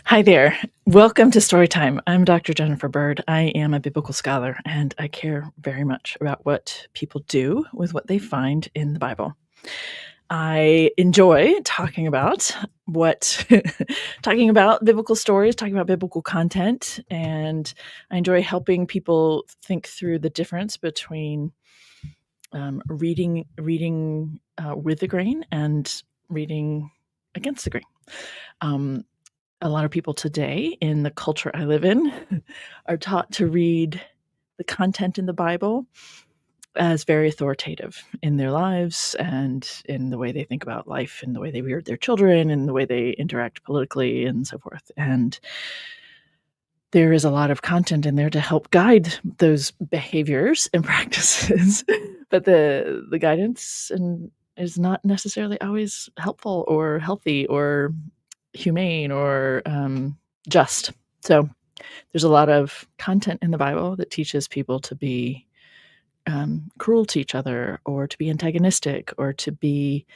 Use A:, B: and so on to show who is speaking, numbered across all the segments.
A: Hi there. Welcome to Storytime. I'm Dr. Jennifer Bird. I am a biblical scholar, and I care very much about what people do with what they find in the Bible. I enjoy talking about what talking about biblical stories, talking about biblical content, and I enjoy helping people think through the difference between reading with the grain and reading against the grain. A lot of people today in the culture I live in are taught to read the content in the Bible as very authoritative in their lives and in the way they think about life and the way they rear their children and the way they interact politically and so forth. And there is a lot of content in there to help guide those behaviors and practices, but the guidance is not necessarily always helpful or healthy or humane or just. So there's a lot of content in the Bible that teaches people to be cruel to each other or to be antagonistic or to be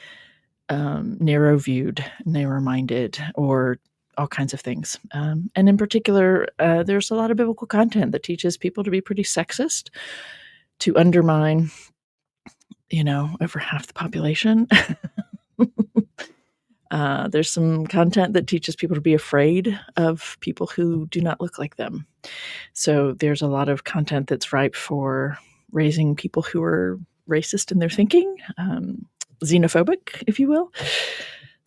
A: narrow-viewed, narrow-minded, or all kinds of things. And in particular, there's a lot of biblical content that teaches people to be pretty sexist, to undermine, over half the population. There's some content that teaches people to be afraid of people who do not look like them. So there's a lot of content that's ripe for raising people who are racist in their thinking, xenophobic, if you will.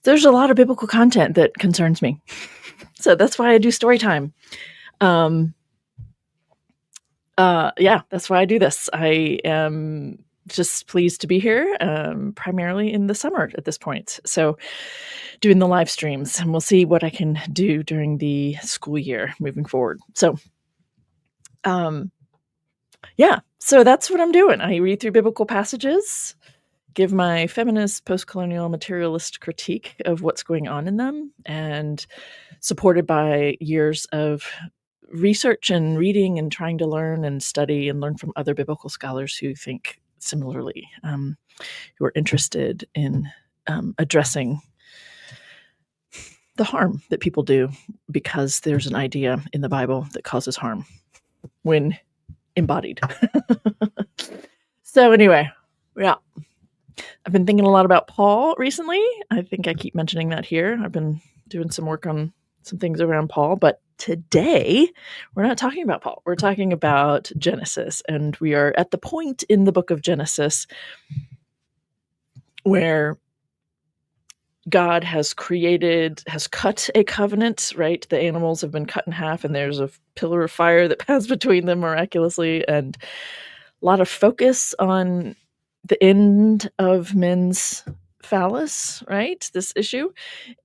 A: There's a lot of biblical content that concerns me. So that's why I do story time. That's why I do this. I am just pleased to be here, primarily in the summer at this point. So doing the live streams, and we'll see what I can do during the school year moving forward. So, so that's what I'm doing. I read through biblical passages, give my feminist, post-colonial, materialist critique of what's going on in them, and supported by years of research and reading and trying to learn and study and learn from other biblical scholars who think similarly, who are interested in addressing the harm that people do because there's an idea in the Bible that causes harm when embodied. So anyway, yeah. I've been thinking a lot about Paul recently. I think I keep mentioning that here. I've been doing some work on some things around Paul, but today we're not talking about Paul. We're talking about Genesis, and we are at the point in the book of Genesis where God has cut a covenant, right? The animals have been cut in half, and there's a pillar of fire that passed between them miraculously, and a lot of focus on the end of men's phallus, right? This issue,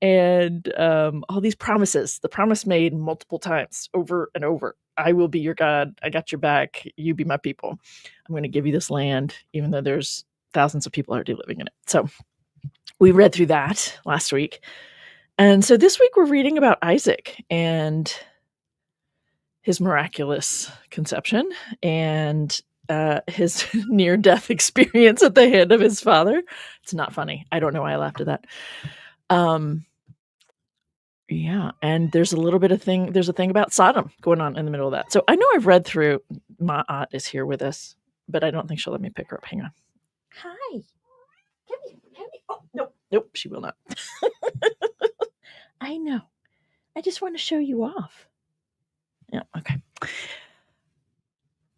A: and all these promises. The promise made multiple times, over and over. I will be your God. I got your back. You be my people. I'm going to give you this land, even though there's thousands of people already living in it. So we read through that last week. And so this week we're reading about Isaac and his miraculous conception and his near-death experience at the hand of his father. It's not funny. I don't know why I laughed at that. Yeah, and there's a thing about Sodom going on in the middle of that. So I know I've read through. My aunt is here with us, but I don't think she'll let me pick her up. Hang on. Hi. Come here. Oh, nope, she will not. I know. I just want to show you off. Yeah, okay.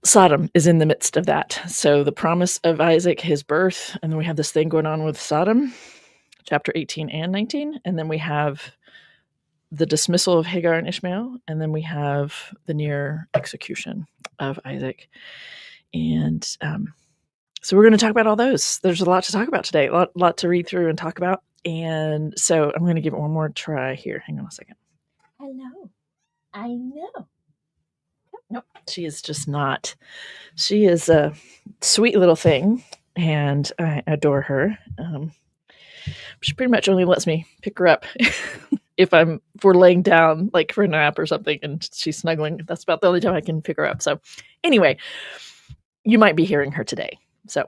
A: Sodom is in the midst of that. So the promise of Isaac, his birth, and then we have this thing going on with Sodom, chapter 18 and 19, and then we have the dismissal of Hagar and Ishmael, and then we have the near execution of Isaac. And so we're going to talk about all those. There's a lot to talk about today, a lot to read through and talk about. And so I'm going to give it one more try here. Hang on a second. Hello. I know. Nope. She is just not. She is a sweet little thing, and I adore her. She pretty much only lets me pick her up if we're laying down, like for a nap or something, and she's snuggling. That's about the only time I can pick her up. So anyway, you might be hearing her today. So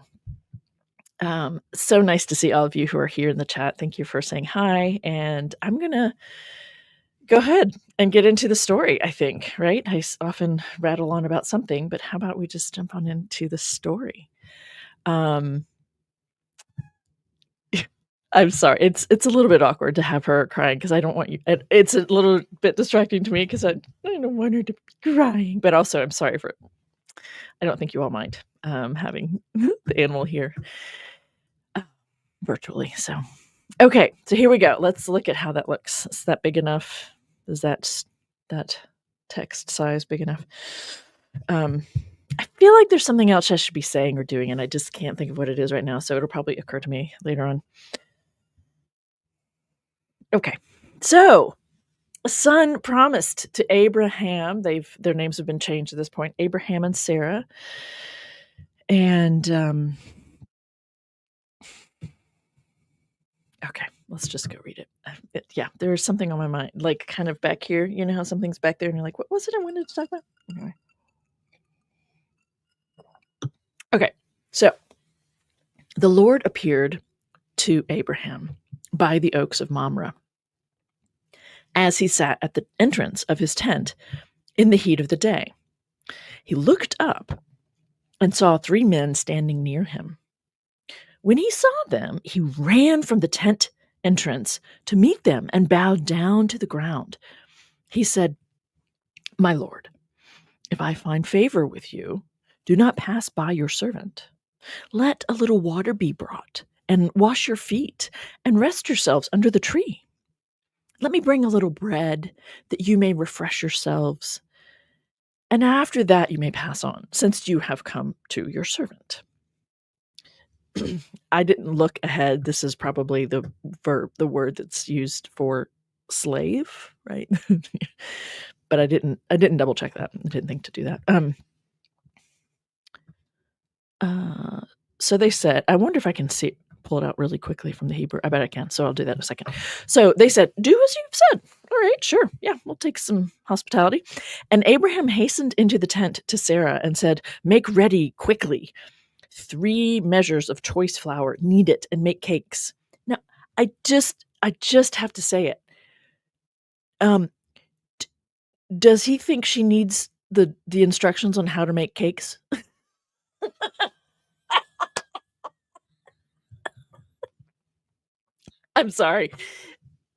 A: nice to see all of you who are here in the chat. Thank you for saying hi. And I'm going to go ahead and get into the story, I think, right? I often rattle on about something, but how about we just jump on into the story? I'm sorry. It's a little bit awkward to have her crying because I don't want you. It's a little bit distracting to me because I don't want her to be crying, but also I'm sorry for it. I don't think you all mind having the animal here virtually. So, okay, so here we go. Let's look at how that looks. Is that big enough? Is that text size big enough? I feel like there's something else I should be saying or doing, and I just can't think of what it is right now. So it'll probably occur to me later on. Okay, so a son promised to Abraham. Their names have been changed at this point. Abraham and Sarah, and okay, let's just go read it. Yeah, there's something on my mind, like kind of back here. You know how something's back there, and you're like, "What was it I wanted to talk about?" Anyway. Okay, so the Lord appeared to Abraham by the oaks of Mamre as he sat at the entrance of his tent in the heat of the day. He looked up and saw 3 men standing near him. When he saw them, he ran from the tent entrance to meet them and bowed down to the ground. He said, "My Lord, if I find favor with you, do not pass by your servant. Let a little water be brought, and wash your feet, and rest yourselves under the tree. Let me bring a little bread, that you may refresh yourselves, and after that you may pass on, since you have come to your servant." I didn't look ahead. This is probably the word that's used for slave, right? But I didn't double check that. I didn't think to do that. So they said, I wonder if I can pull it out really quickly from the Hebrew. I bet I can, so I'll do that in a second. So they said, "Do as you've said." All right, sure. Yeah, we'll take some hospitality. And Abraham hastened into the tent to Sarah and said, "Make ready quickly 3 measures of choice flour, knead it, and make cakes." Now, I just have to say it. Does he think she needs the instructions on how to make cakes? I'm sorry.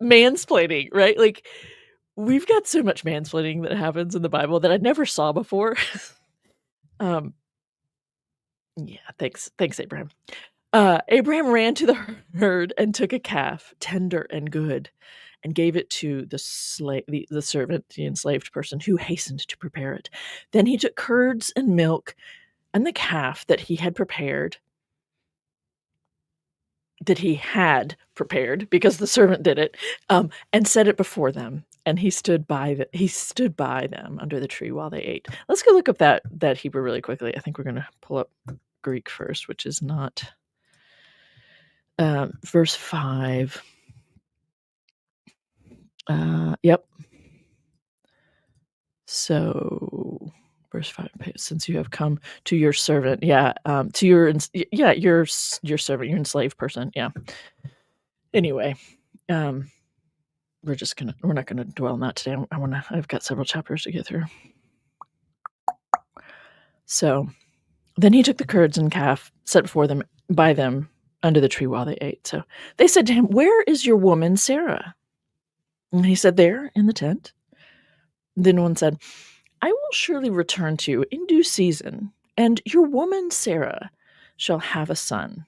A: Mansplaining, right? Like, we've got so much mansplaining that happens in the Bible that I never saw before. Yeah, thanks, Abraham. Abraham ran to the herd and took a calf, tender and good, and gave it to the servant, the enslaved person, who hastened to prepare it. Then he took curds and milk and the calf that he had prepared, because the servant did it, and set it before them. And he stood by them under the tree while they ate. Let's go look up that Hebrew really quickly. I think we're going to pull up Greek first, which is not verse 5. Yep. So verse 5, since you have come to your servant, to your servant, your enslaved person, yeah. Anyway, we're not gonna dwell on that today. I've got several chapters to get through. So then he took the curds and calf, set before them by them under the tree while they ate. So they said to him, "Where is your woman Sarah?" And he said, "There in the tent." Then one said, "I will surely return to you in due season, and your woman Sarah shall have a son."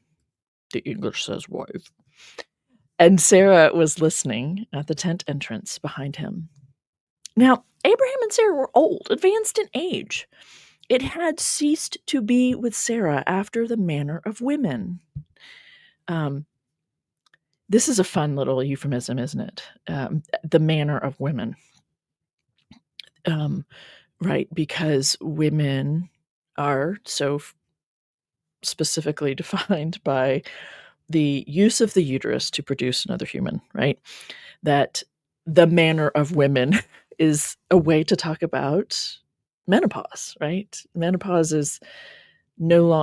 A: The English says wife. And Sarah was listening at the tent entrance behind him. Now, Abraham and Sarah were old, advanced in age. It had ceased to be with Sarah after the manner of women. This is a fun little euphemism, isn't it? The manner of women. Right, because women are so specifically defined by the use of the uterus to produce another human, right? That the manner of women is a way to talk about menopause, right? Menopause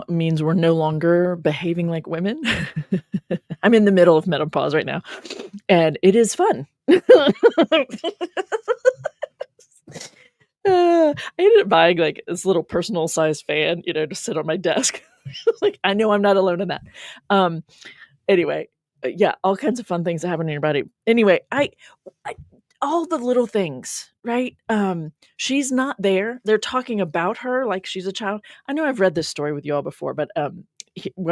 A: means we're no longer behaving like women. I'm in the middle of menopause right now, and it is fun. up buying like this little personal size fan, to sit on my desk. Like, I know I'm not alone in that. Anyway, yeah, all kinds of fun things that happen in your body. Anyway, I all the little things, right? She's not there. They're talking about her like she's a child. I know I've read this story with you all before, but I'm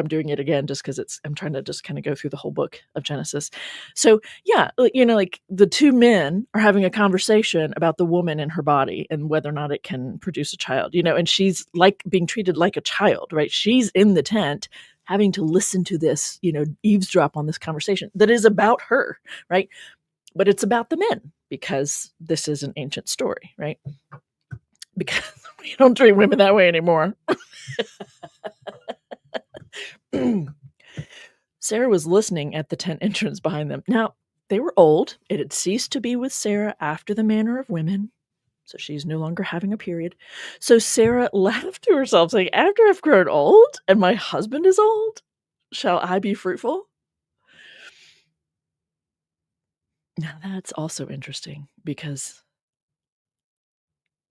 A: doing it again just because I'm trying to just kind of go through the whole book of Genesis. So yeah, like the two men are having a conversation about the woman in her body and whether or not it can produce a child, and she's like being treated like a child, right? She's in the tent having to listen to this, eavesdrop on this conversation that is about her, right? But it's about the men because this is an ancient story, right? Because we don't treat women that way anymore. Sarah was listening at the tent entrance behind them. Now, they were old. It had ceased to be with Sarah after the manner of women. So she's no longer having a period. So Sarah laughed to herself, saying, after I've grown old and my husband is old, shall I be fruitful? Now, that's also interesting because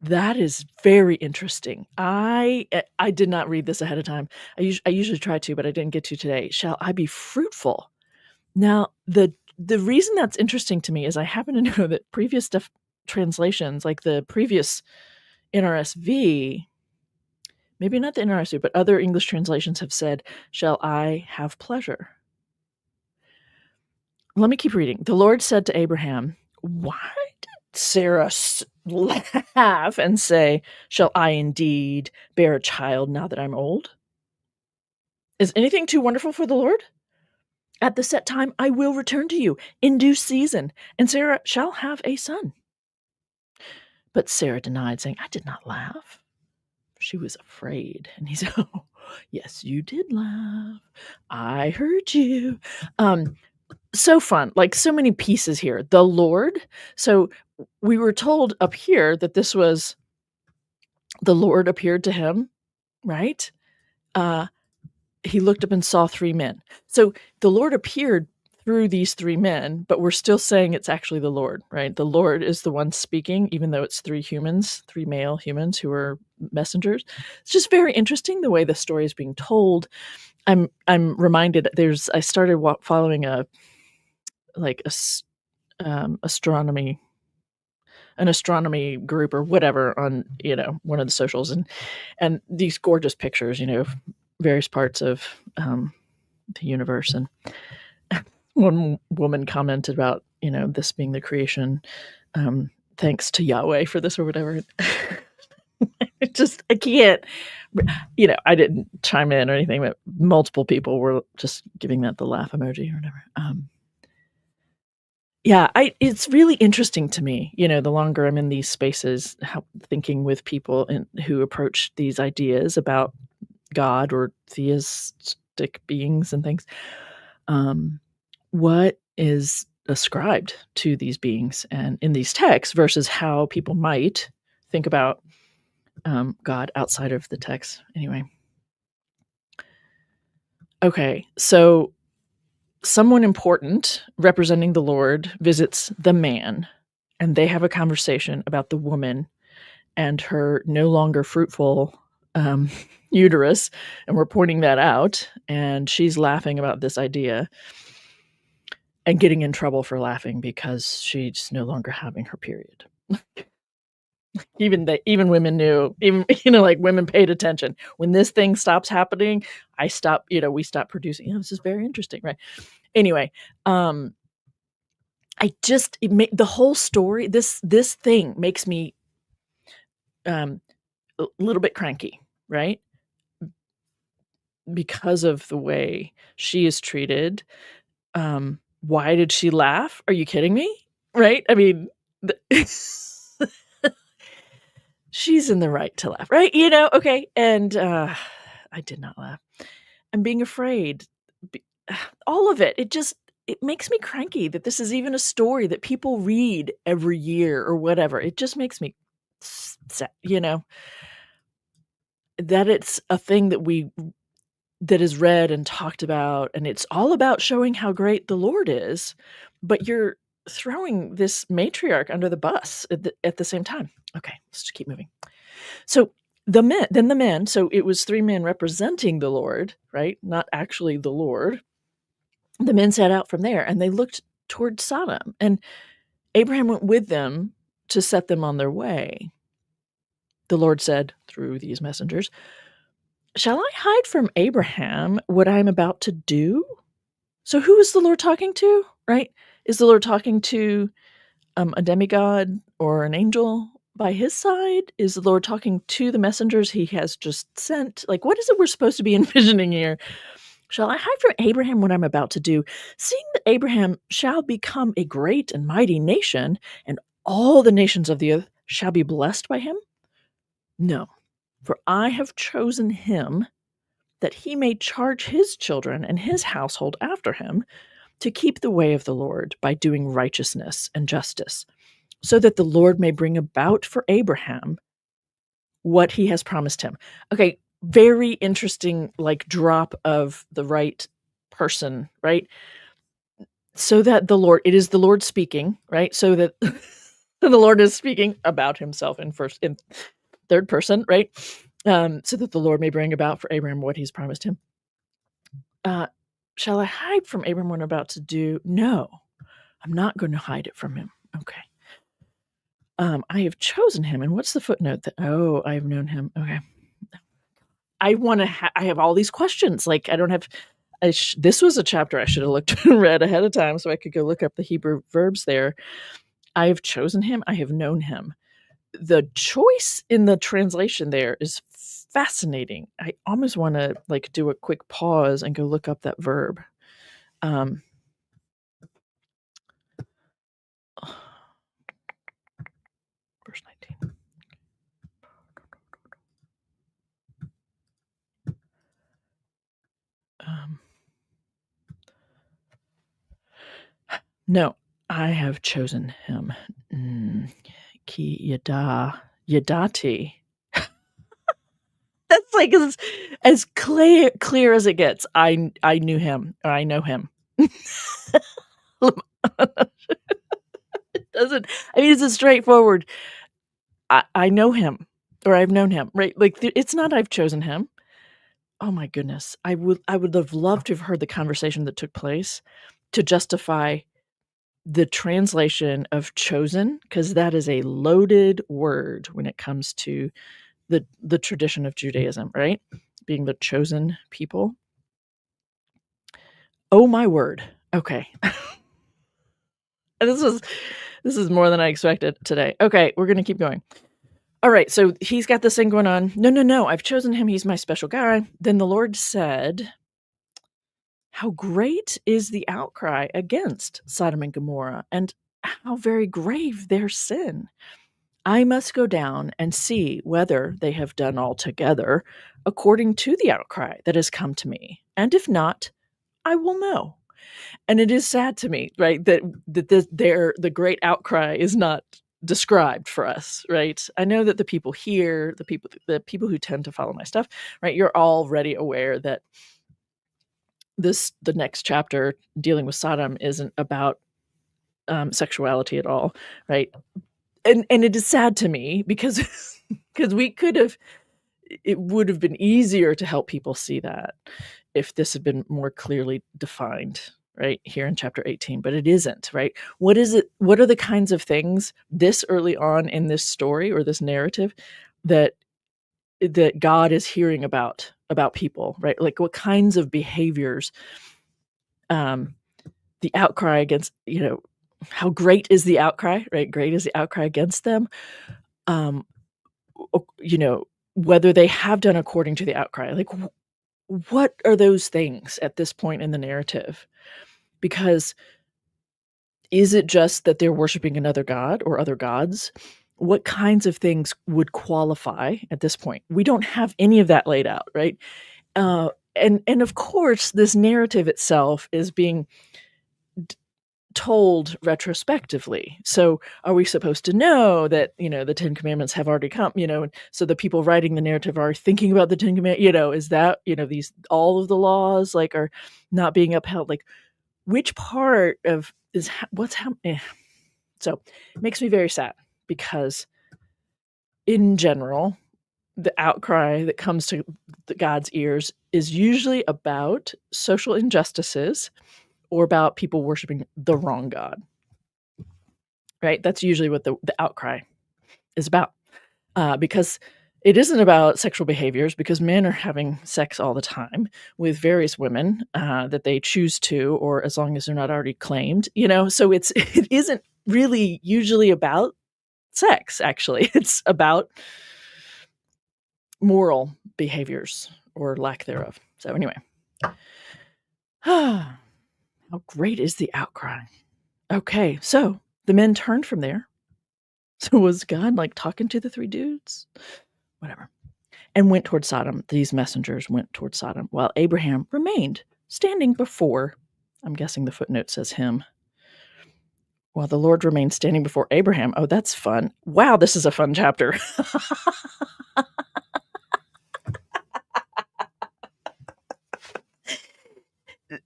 A: that is very interesting. I did not read this ahead of time. I usually try to, but I didn't get to today. Shall I be fruitful? Now, the reason that's interesting to me is I happen to know that previous translations, like the previous NRSV, maybe not the NRSV, but other English translations have said, shall I have pleasure? Let me keep reading. The Lord said to Abraham, why did Sarah laugh and say, shall I indeed bear a child now that I'm old? Is anything too wonderful for the Lord? At the set time, I will return to you in due season, and Sarah shall have a son. But Sarah denied, saying, I did not laugh. She was afraid. And he said, oh, yes, you did laugh. I heard you. So fun, like so many pieces here. The Lord. So we were told up here that this was the Lord appeared to him, right? He looked up and saw three men. So the Lord appeared through these three men, but we're still saying it's actually the Lord, right? The Lord is the one speaking, even though it's three male humans who are messengers. It's just very interesting the way the story is being told. I'm reminded I started following an astronomy group or whatever on one of the socials, and these gorgeous pictures, of various parts of the universe. And one woman commented about this being the creation, thanks to Yahweh for this or whatever. I can't, I didn't chime in or anything, but multiple people were just giving that the laugh emoji or whatever. Yeah, it's really interesting to me, the longer I'm in these spaces, thinking with people who approach these ideas about God or theistic beings and things. What is ascribed to these beings and in these texts versus how people might think about God outside of the text. Anyway. Okay, so someone important representing the Lord visits the man, and they have a conversation about the woman and her no longer fruitful uterus, and we're pointing that out, and she's laughing about this idea and getting in trouble for laughing because she's no longer having her period. Even women knew, like women paid attention. When this thing stops happening, we stop producing. This is very interesting, right? Anyway, the whole story, this thing makes me a little bit cranky, right? Because of the way she is treated. Why did she laugh? Are you kidding me? Right? I mean, she's in the right to laugh, right? Okay. And I did not laugh. I'm being afraid. All of it. It makes me cranky that this is even a story that people read every year or whatever. It just makes me sad, that it's a thing that is read and talked about, and it's all about showing how great the Lord is, but you're throwing this matriarch under the bus at the same time. Okay, let's just keep moving. So the men, so it was 3 men representing the Lord, right? Not actually the Lord. The men set out from there, and they looked toward Sodom, and Abraham went with them to set them on their way. The Lord said through these messengers, "Shall I hide from Abraham what I am about to do?" So who is the Lord talking to, right? Is the Lord talking to a demigod or an angel by his side? Is the Lord talking to the messengers he has just sent? Like, what is it we're supposed to be envisioning here? Shall I hide from Abraham what I'm about to do, seeing that Abraham shall become a great and mighty nation, and all the nations of the earth shall be blessed by him? No, for I have chosen him that he may charge his children and his household after him to keep the way of the Lord by doing righteousness and justice, so that the Lord may bring about for Abraham what he has promised him. Okay, very interesting, like, drop of the right person, right? So that the Lord, it is the Lord speaking, right? So that the Lord is speaking about himself in third person, right? So that the Lord may bring about for Abraham what he's promised him. Shall I hide from Abraham what I'm about to do? No, I'm not going to hide it from him. Okay. I have chosen him. And what's the footnote that, oh, I have known him. Okay. I want to, I have all these questions. Like, I don't have, this was a chapter I should have looked and read ahead of time so I could go look up the Hebrew verbs there. I have chosen him. I have known him. The choice in the translation there is fascinating. I almost want to, like, do a quick pause and go look up that verb. Verse 19. No, I have chosen him. Ki yadati. That's like as clear as it gets. I knew him, or I know him. It doesn't. I mean, it's a straightforward. I know him, or I've known him, right? Like, it's not I've chosen him. Oh my goodness, I would have loved to have heard the conversation that took place to justify the translation of chosen, because that is a loaded word when it comes to the tradition of Judaism, right? Being the chosen people. Oh my word. Okay. This is more than I expected today. Okay, we're going to keep going. All right, so he's got this thing going on. No, I've chosen him. He's my special guy. Then the Lord said, how great is the outcry against Sodom and Gomorrah, and how very grave their sin. I must go down and see whether they have done altogether according to the outcry that has come to me. And if not, I will know. And it is sad to me, right, that the great outcry is not described for us, right? I know that the people here, the people who tend to follow my stuff, right, you're already aware that the next chapter dealing with Sodom isn't about sexuality at all, right? And it is sad to me because we could have, it would have been easier to help people see that if this had been more clearly defined, right, here in chapter 18, but it isn't, right? What is it? What are the kinds of things this early on in this story or this narrative that God is hearing about people, right? Like, what kinds of behaviors, the outcry against, how great is the outcry, right? Great is the outcry against them. Whether they have done according to the outcry, like, what are those things at this point in the narrative? Because is it just that they're worshiping another god or other gods? What kinds of things would qualify at this point? We don't have any of that laid out, right? And of course, this narrative itself is being told retrospectively. So are we supposed to know that, the 10 commandments have already come, so the people writing the narrative are thinking about the 10 commandments, is that, these, all of the laws, like, are not being upheld? Like, which part of is what's happening? So it makes me very sad because in general, the outcry that comes to God's ears is usually about social injustices or about people worshiping the wrong God, right? That's usually what the outcry is about, because it isn't about sexual behaviors, because men are having sex all the time with various women that they choose to, or as long as they're not already claimed, so it isn't really usually about sex. Actually, it's about moral behaviors or lack thereof. So anyway, how great is the outcry? Okay, so the men turned from there. So was God like talking to the three dudes? Whatever. And went toward Sodom. These messengers went toward Sodom, while Abraham remained standing before, I'm guessing the footnote says him, while the Lord remained standing before Abraham. Oh, that's fun. Wow, this is a fun chapter.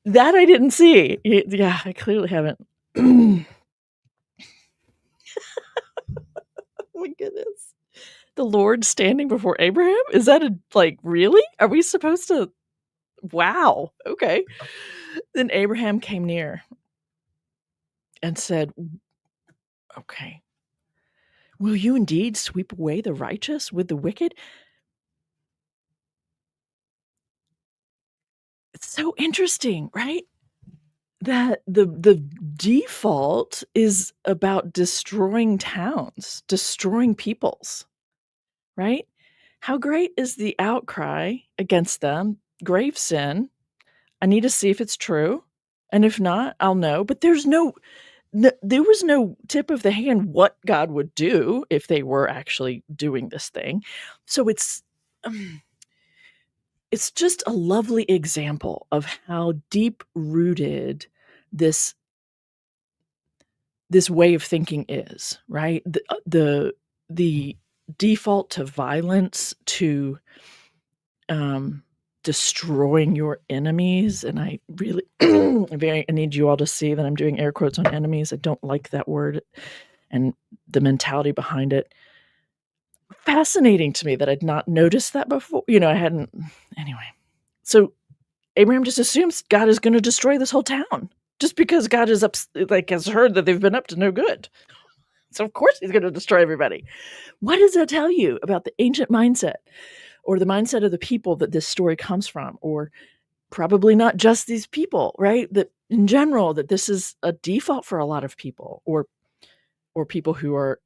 A: That I didn't see. Yeah, I clearly haven't. Oh my goodness. The Lord standing before Abraham? Is that really? Are we supposed to? Wow. Okay. Then Abraham came near and said, okay, will you indeed sweep away the righteous with the wicked? It's so interesting, right? That the default is about destroying towns, destroying peoples, right? How great is the outcry against them? Grave sin. I need to see if it's true. And if not, I'll know. But there was no tip of the hand what God would do if they were actually doing this thing. So it's just a lovely example of how deep rooted this way of thinking is, right? The default to violence, to destroying your enemies, and I really I need you all to see that I'm doing air quotes on enemies. I don't like that word and the mentality behind it. Fascinating to me that I'd not noticed that before. I hadn't. Anyway, so Abraham just assumes God is going to destroy this whole town just because God is has heard that they've been up to no good. So of course he's going to destroy everybody. What does that tell you about the ancient mindset, or the mindset of the people that this story comes from, or probably not just these people, right? That in general, that this is a default for a lot of people, or people who are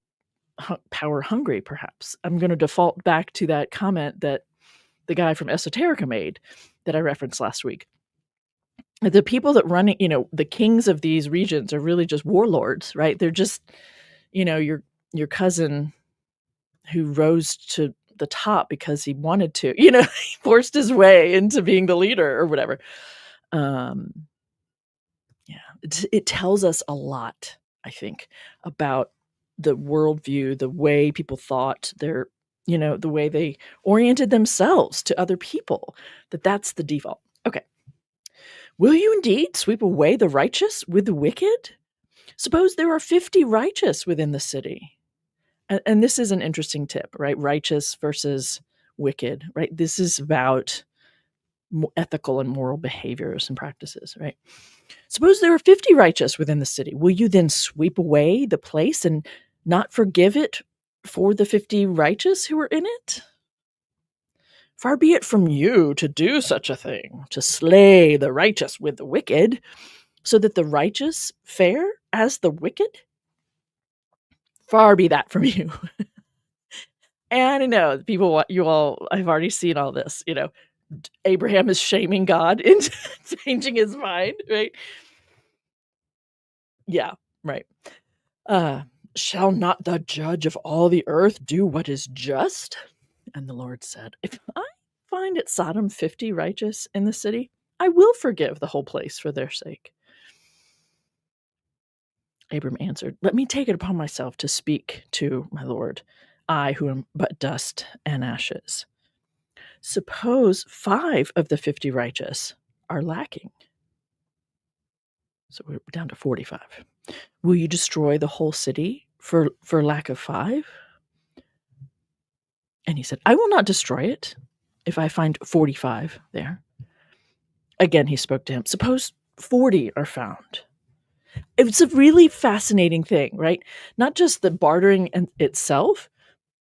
A: power hungry, perhaps. I'm going to default back to that comment that the guy from Esoterica made that I referenced last week. The people that run, the kings of these regions are really just warlords, right? They're just, your cousin who rose to the top because he wanted to, he forced his way into being the leader or whatever. Yeah, it tells us a lot, I think, about the worldview, the way people thought, the way they oriented themselves to other people, that's the default. Okay. Will you indeed sweep away the righteous with the wicked? Suppose there are 50 righteous within the city. And this is an interesting tip, right? Righteous versus wicked, right? This is about ethical and moral behaviors and practices, right? Suppose there are 50 righteous within the city. Will you then sweep away the place and not forgive it for the 50 righteous who are in it? Far be it from you to do such a thing, to slay the righteous with the wicked, so that the righteous fare as the wicked. Far be that from you. And I know people, you all, I've already seen all this, Abraham is shaming God into changing his mind, right? Yeah, right. Shall not the judge of all the earth do what is just? And the Lord said, if I find at Sodom 50 righteous in the city, I will forgive the whole place for their sake. Abram answered, let me take it upon myself to speak to my Lord, I who am but dust and ashes. Suppose 5 of the 50 righteous are lacking. So we're down to 45. Will you destroy the whole city for lack of 5? And he said, I will not destroy it if I find 45 there. Again, he spoke to him. Suppose 40 are found. It's a really fascinating thing, right? Not just the bartering itself,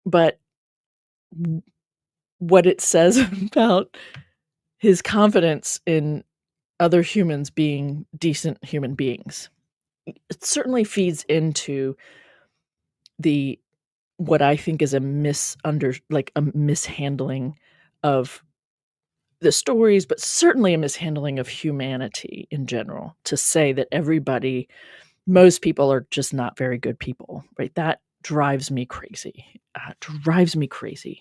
A: but what it says about his confidence in other humans being decent human beings. It certainly feeds into the what I think is a mishandling of the stories, but certainly a mishandling of humanity in general, to say that most people are just not very good people, right? That drives me crazy. Drives me crazy.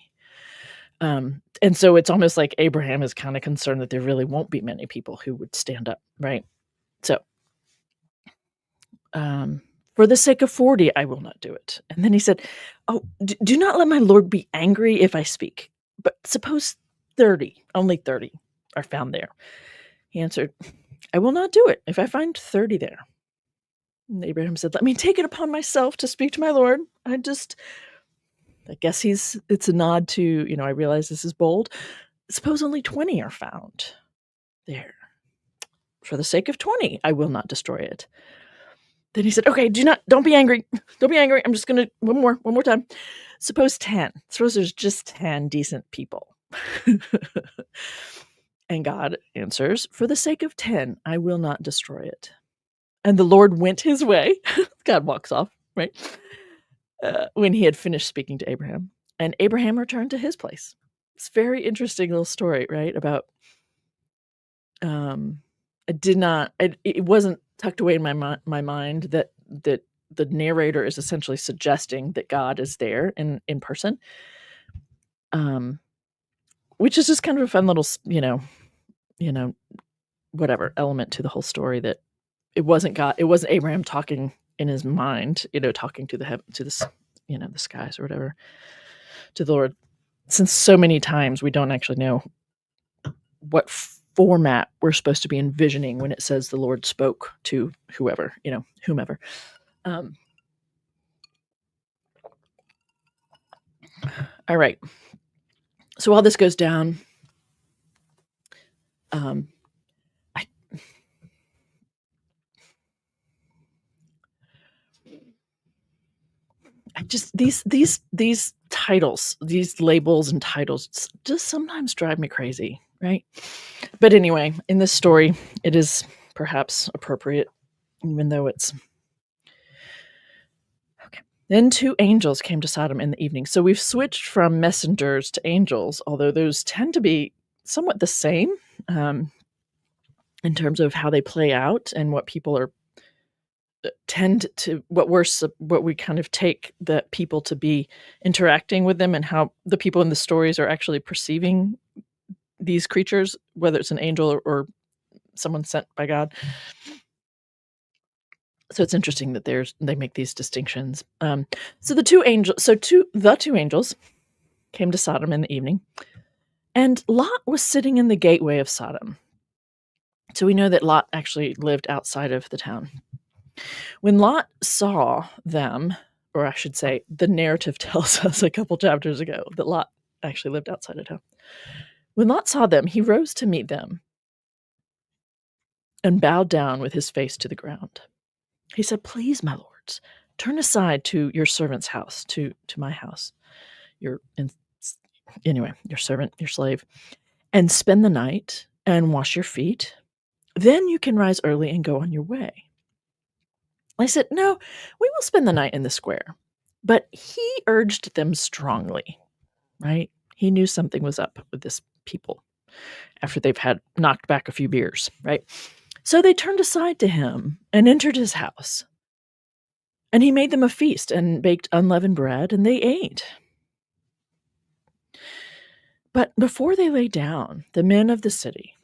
A: And so it's almost like Abraham is kind of concerned that there really won't be many people who would stand up, right? So, for the sake of 40, I will not do it. And then he said, oh, do not let my Lord be angry if I speak. But suppose 30, only 30 are found there. He answered, I will not do it if I find 30 there. And Abraham said, let me take it upon myself to speak to my Lord. I guess it's a nod to, I realize this is bold. Suppose only 20 are found there. For the sake of 20, I will not destroy it. Then he said, okay, don't be angry. Don't be angry. I'm just going to, one more time. Suppose 10. Suppose there's just 10 decent people. And God answers, for the sake of 10, I will not destroy it. And the Lord went his way. God walks off, right? When he had finished speaking to Abraham. And Abraham returned to his place. It's a very interesting little story, right? About, it wasn't tucked away in my mind that the narrator is essentially suggesting that God is there in person. Which is just kind of a fun little, whatever element to the whole story, that it wasn't Abraham talking in his mind, talking to the skies or whatever, to the Lord. Since so many times we don't actually know what format we're supposed to be envisioning when it says the Lord spoke to whomever. All right. So while this goes down, I just these titles, these labels and titles just sometimes drive me crazy, right? But anyway, in this story, it is perhaps appropriate, even though it's okay. Then 2 angels came to Sodom in the evening. So we've switched from messengers to angels, although those tend to be somewhat the same in terms of how they play out and what people are what we kind of take the people to be interacting with them, and how the people in the stories are actually perceiving these creatures, whether it's an angel or someone sent by God. So it's interesting that they make these distinctions. So the two angels came to Sodom in the evening, and Lot was sitting in the gateway of Sodom. So we know that Lot actually lived outside of the town. When Lot saw them, or I should say, the narrative tells us a couple chapters ago that Lot actually lived outside of town. When Lot saw them, he rose to meet them and bowed down with his face to the ground. He said, please, my lords, turn aside to your servant's house, to my house, your servant, your slave, and spend the night and wash your feet. Then you can rise early and go on your way. I said, no, we will spend the night in the square. But he urged them strongly, right? He knew something was up with this people after they've had knocked back a few beers, right? So they turned aside to him and entered his house. And he made them a feast and baked unleavened bread, and they ate. But before they lay down, the men of the city,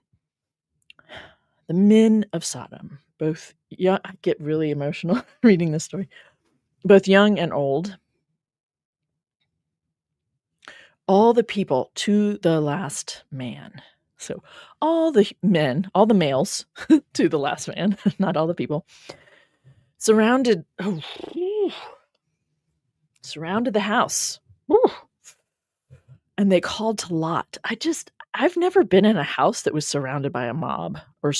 A: the men of Sodom, both young, I get really emotional reading this story, both young and old, all the people to the last man. So all the men, all the males to the last man, not all the people, surrounded the house. And they called to Lot. I've never been in a house that was surrounded by a mob or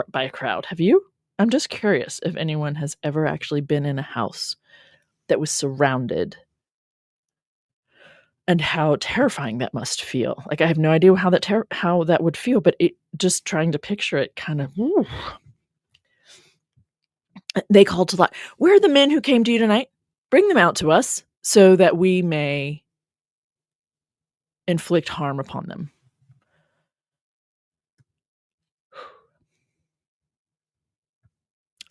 A: by a crowd. Have you? I'm just curious if anyone has ever actually been in a house that was surrounded and how terrifying that must feel. Like, I have no idea how that would feel, but just trying to picture it kind of, ooh. They called to Lot, "Where are the men who came to you tonight? Bring them out to us so that we may inflict harm upon them."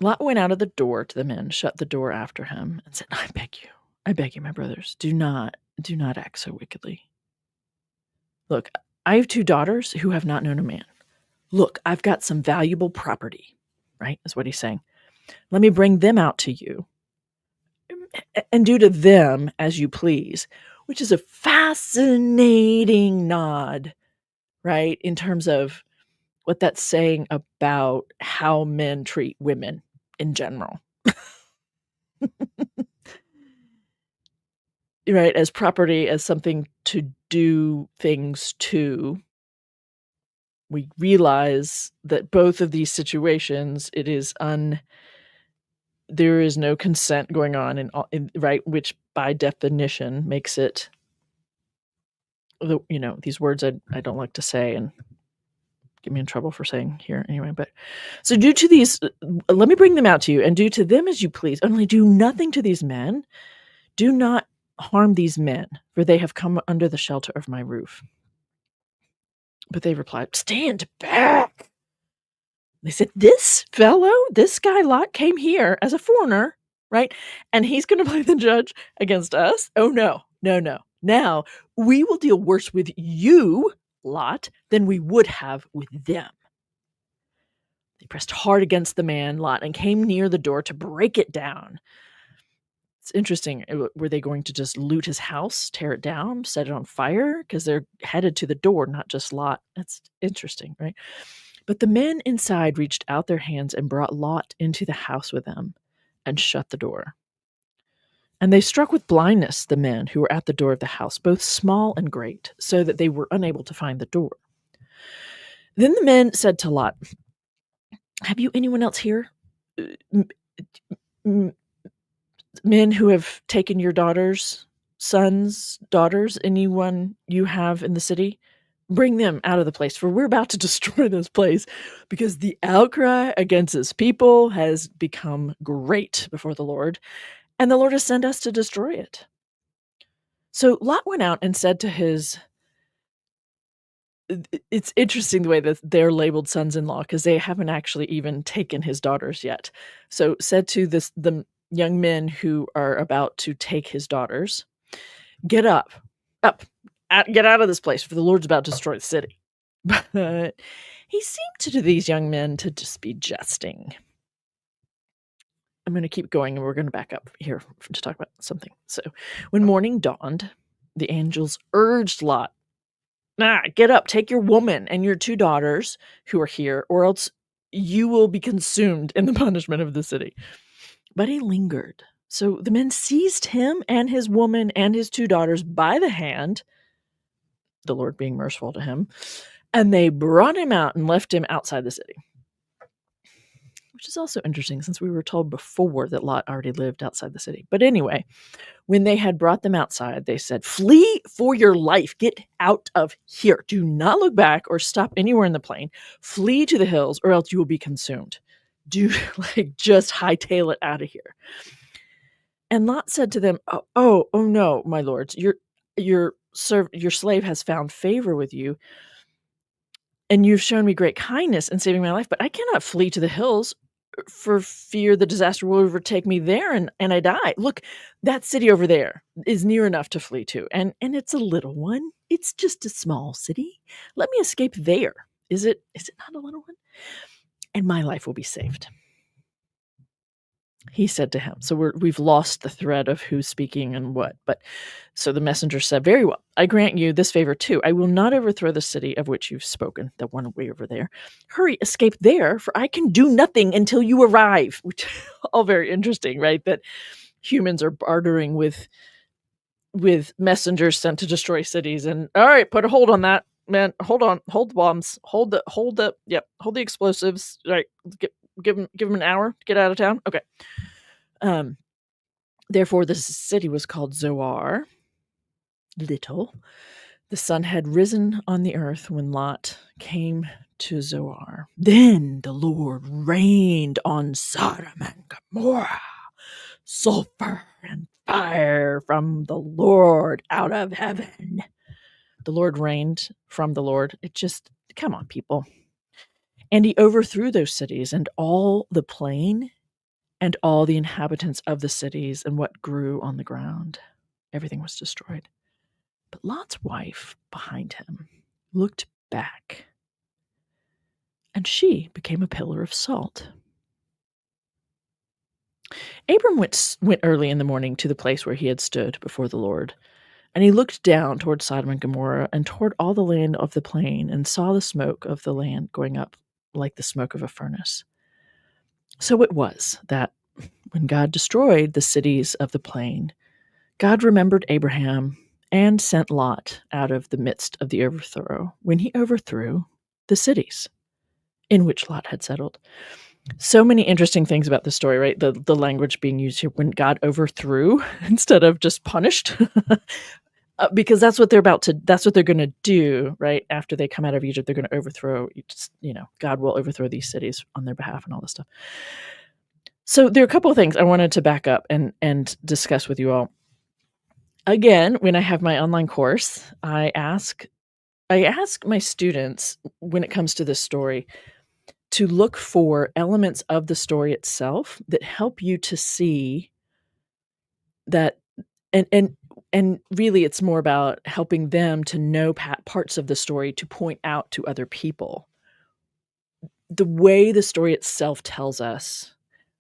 A: Lot went out of the door to the men, shut the door after him, and said, I beg you, my brothers, do not act so wickedly. Look, I have 2 daughters who have not known a man. Look, I've got some valuable property, right, is what he's saying. Let me bring them out to you and do to them as you please, which is a fascinating nod, right, in terms of what that's saying about how men treat women in general. Right, as property, as something to do things to. We realize that both of these situations, there is no consent going on right, which by definition makes it these words I don't like to say and get me in trouble for saying here anyway, but so do to these, let me bring them out to you and do to them as you please, only do nothing to these men. Do not harm these men, for they have come under the shelter of my roof. But they replied, stand back. They said, this guy Lot came here as a foreigner, right? And he's going to play the judge against us? Oh, no. Now we will deal worse with you, Lot, than we would have with them. They pressed hard against the man, Lot, and came near the door to break it down. It's interesting. Were they going to just loot his house, tear it down, set it on fire? Because they're headed to the door, not just Lot. That's interesting, right? But the men inside reached out their hands and brought Lot into the house with them and shut the door. And they struck with blindness the men who were at the door of the house, both small and great, so that they were unable to find the door. Then the men said to Lot, have you anyone else here? Men who have taken your daughters, sons, daughters, anyone you have in the city? Bring them out of the place, for we're about to destroy this place, because the outcry against his people has become great before the Lord, and the Lord has sent us to destroy it. So Lot went out and said to his, it's interesting the way that they're labeled sons-in-law, because they haven't actually even taken his daughters yet. So said to the young men who are about to take his daughters, get up, get out of this place, for the Lord's about to destroy the city. But he seemed to these young men to just be jesting. I'm going to keep going, and we're going to back up here to talk about something. So when morning dawned, the angels urged Lot, get up, take your woman and your 2 daughters who are here, or else you will be consumed in the punishment of the city. But he lingered. So the men seized him and his woman and his 2 daughters by the hand, the Lord being merciful to him, and they brought him out and left him outside the city. Which is also interesting, since we were told before that Lot already lived outside the city. But anyway, when they had brought them outside, they said, flee for your life. Get out of here. Do not look back or stop anywhere in the plain. Flee to the hills, or else you will be consumed. Do just hightail it out of here. And Lot said to them, oh no, my lords, your slave has found favor with you, and you've shown me great kindness in saving my life, but I cannot flee to the hills for fear the disaster will overtake me there and I die. Look, that city over there is near enough to flee to, and it's a little one. It's just a small city. Let me escape there. Is it not a little one? And my life will be saved. He said to him. So we've lost the thread of who's speaking and what. But so the messenger said, very well, I grant you this favor too. I will not overthrow the city of which you've spoken, the one way over there. Hurry, escape there, for I can do nothing until you arrive. Which all very interesting, right? That humans are bartering with with messengers sent to destroy cities, and all right, put a hold on that, man. Hold on, hold the bombs, hold the explosives. Right, give them an hour to get out of town. Okay. Um, Therefore, the city was called Zoar, little. The sun had risen on the earth when Lot came to Zoar. Then the Lord rained on Sodom and Gomorrah sulfur and fire from the Lord out of heaven. The Lord reigned from the Lord. It just, come on, people. And he overthrew those cities and all the plain and all the inhabitants of the cities and what grew on the ground. Everything was destroyed. But Lot's wife behind him looked back, and she became a pillar of salt. Abram went early in the morning to the place where he had stood before the Lord, and he looked down toward Sodom and Gomorrah and toward all the land of the plain, and saw the smoke of the land going up like the smoke of a furnace. So it was that when God destroyed the cities of the plain, God remembered Abraham and sent Lot out of the midst of the overthrow when he overthrew the cities in which Lot had settled. So many interesting things about this story, right? The language being used here, when God overthrew instead of just punished. Because that's what they're going to do, right? After they come out of Egypt, they're going to overthrow, God will overthrow these cities on their behalf and all this stuff. So there are a couple of things I wanted to back up and discuss with you all. Again, when I have my online course, I ask my students, when it comes to this story, to look for elements of the story itself that help you to see that, and really it's more about helping them to know parts of the story to point out to other people. The way the story itself tells us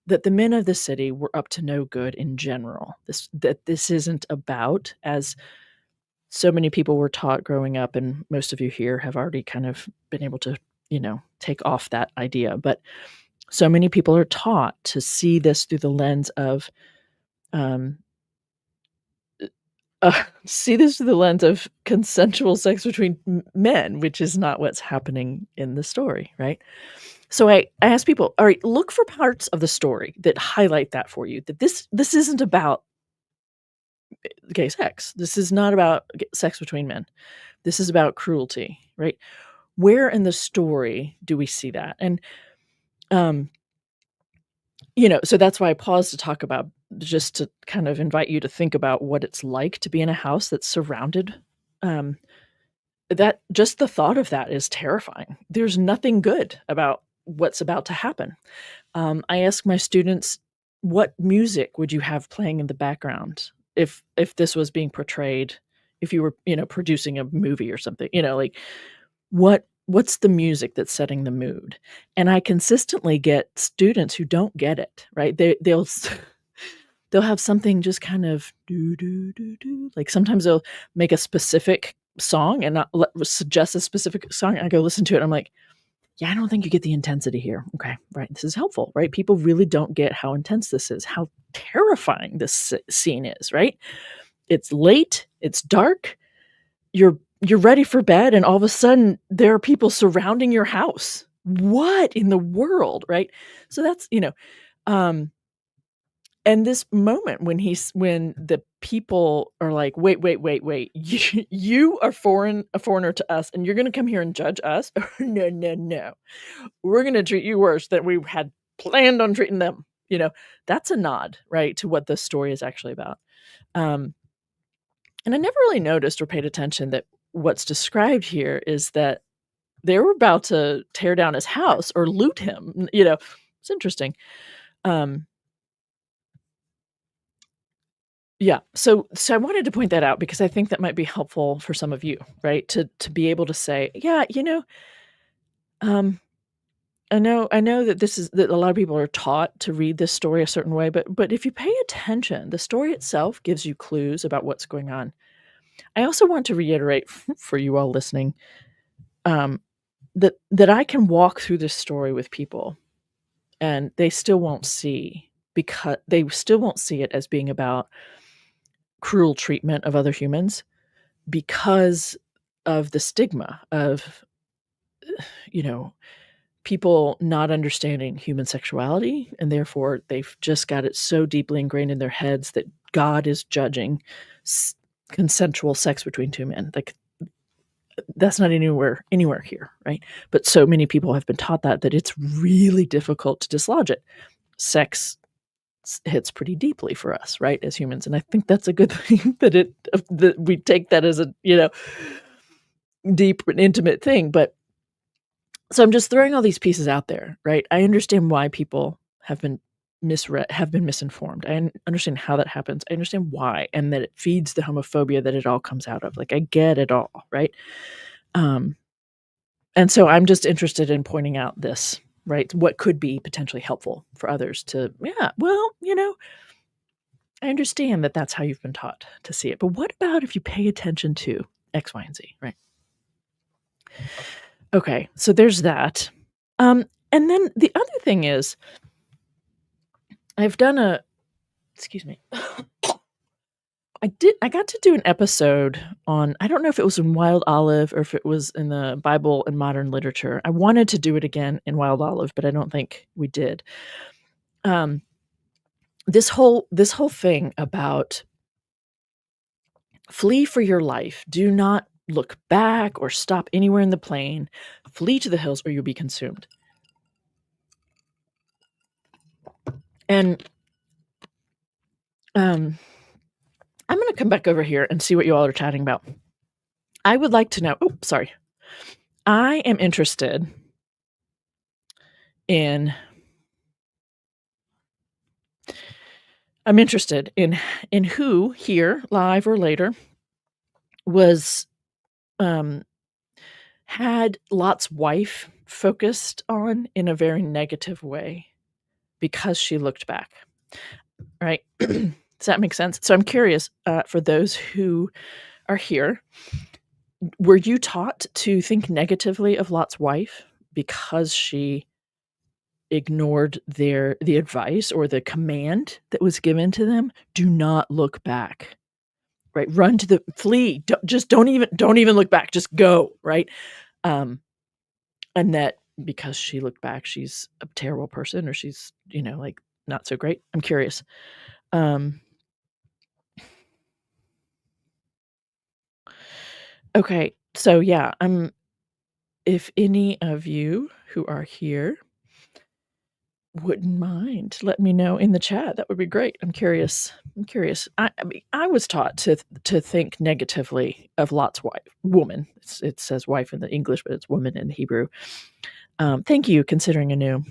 A: that the men of the city were up to no good in general. This isn't about, as so many people were taught growing up, and most of you here have already kind of been able to, take off that idea. But so many people are taught to see this through the lens of, consensual sex between men, which is not what's happening in the story, right? So I ask people, all right, look for parts of the story that highlight that for you, that this isn't about gay sex. This is not about sex between men. This is about cruelty, right? Where in the story do we see that? And, so that's why I paused to talk about, just to kind of invite you to think about what it's like to be in a house that's surrounded. That just the thought of that is terrifying. There's nothing good about what's about to happen. I ask my students, what music would you have playing in the background if this was being portrayed, if you were, producing a movie or something, like what's the music that's setting the mood? And I consistently get students who don't get it, right? They'll have something just kind of do do do do. Like sometimes they'll make a specific song and not suggest a specific song. I go listen to it. I'm like, yeah, I don't think you get the intensity here. Okay, right. This is helpful, right? People really don't get how intense this is, how terrifying this scene is, right? It's late, it's dark, you're ready for bed, and all of a sudden there are people surrounding your house. What in the world, right? So that's, and this moment when the people are like, wait, you are a foreigner to us, and you're going to come here and judge us? No. We're going to treat you worse than we had planned on treating them. That's a nod, right, to what this story is actually about. And I never really noticed or paid attention that what's described here is that they were about to tear down his house or loot him. It's interesting. Yeah. So I wanted to point that out because I think that might be helpful for some of you, right? To be able to say, yeah, I know that that a lot of people are taught to read this story a certain way, but if you pay attention, the story itself gives you clues about what's going on. I also want to reiterate for you all listening, that I can walk through this story with people and they still won't see it as being about cruel treatment of other humans because of the stigma of, people not understanding human sexuality, and therefore they've just got it so deeply ingrained in their heads that God is judging consensual sex between two men. Like, that's not anywhere here, right? But so many people have been taught that it's really difficult to dislodge it. Sex hits pretty deeply for us, right, as humans, and I think that's a good thing that we take that as a deep and intimate thing. But so I'm just throwing all these pieces out there, right? I understand why people have been misinformed. I understand how that happens. I understand why, and that it feeds the homophobia that it all comes out of. Like, I get it all, right? And so I'm just interested in pointing out this, right? What could be potentially helpful for others to, I understand that that's how you've been taught to see it. But what about if you pay attention to X, Y, and Z, right? Okay, so there's that. And then the other thing is, I've done excuse me. I got to do an episode on, I don't know if it was in Wild Olive or if it was in the Bible and Modern Literature. I wanted to do it again in Wild Olive, but I don't think we did. This whole thing about flee for your life. Do not look back or stop anywhere in the plain. Flee to the hills or you'll be consumed. And I'm going to come back over here and see what you all are chatting about. I would like to know. Oh, sorry. I am interested in. I'm interested in who here, live or later, was had Lot's wife focused on in a very negative way because she looked back. Right? Does that make sense? So I'm curious, for those who are here, were you taught to think negatively of Lot's wife because she ignored the advice or the command that was given to them? Do not look back. Right? Run to the flee. Don't even look back. Just go, right? And that because she looked back, she's a terrible person, or she's, like, not so great. I'm curious. Okay, so yeah, if any of you who are here wouldn't mind, let me know in the chat. That would be great. I'm curious. I mean, I was taught to think negatively of Lot's wife, woman. It says wife in the English, but it's woman in the Hebrew. Thank you, considering anew.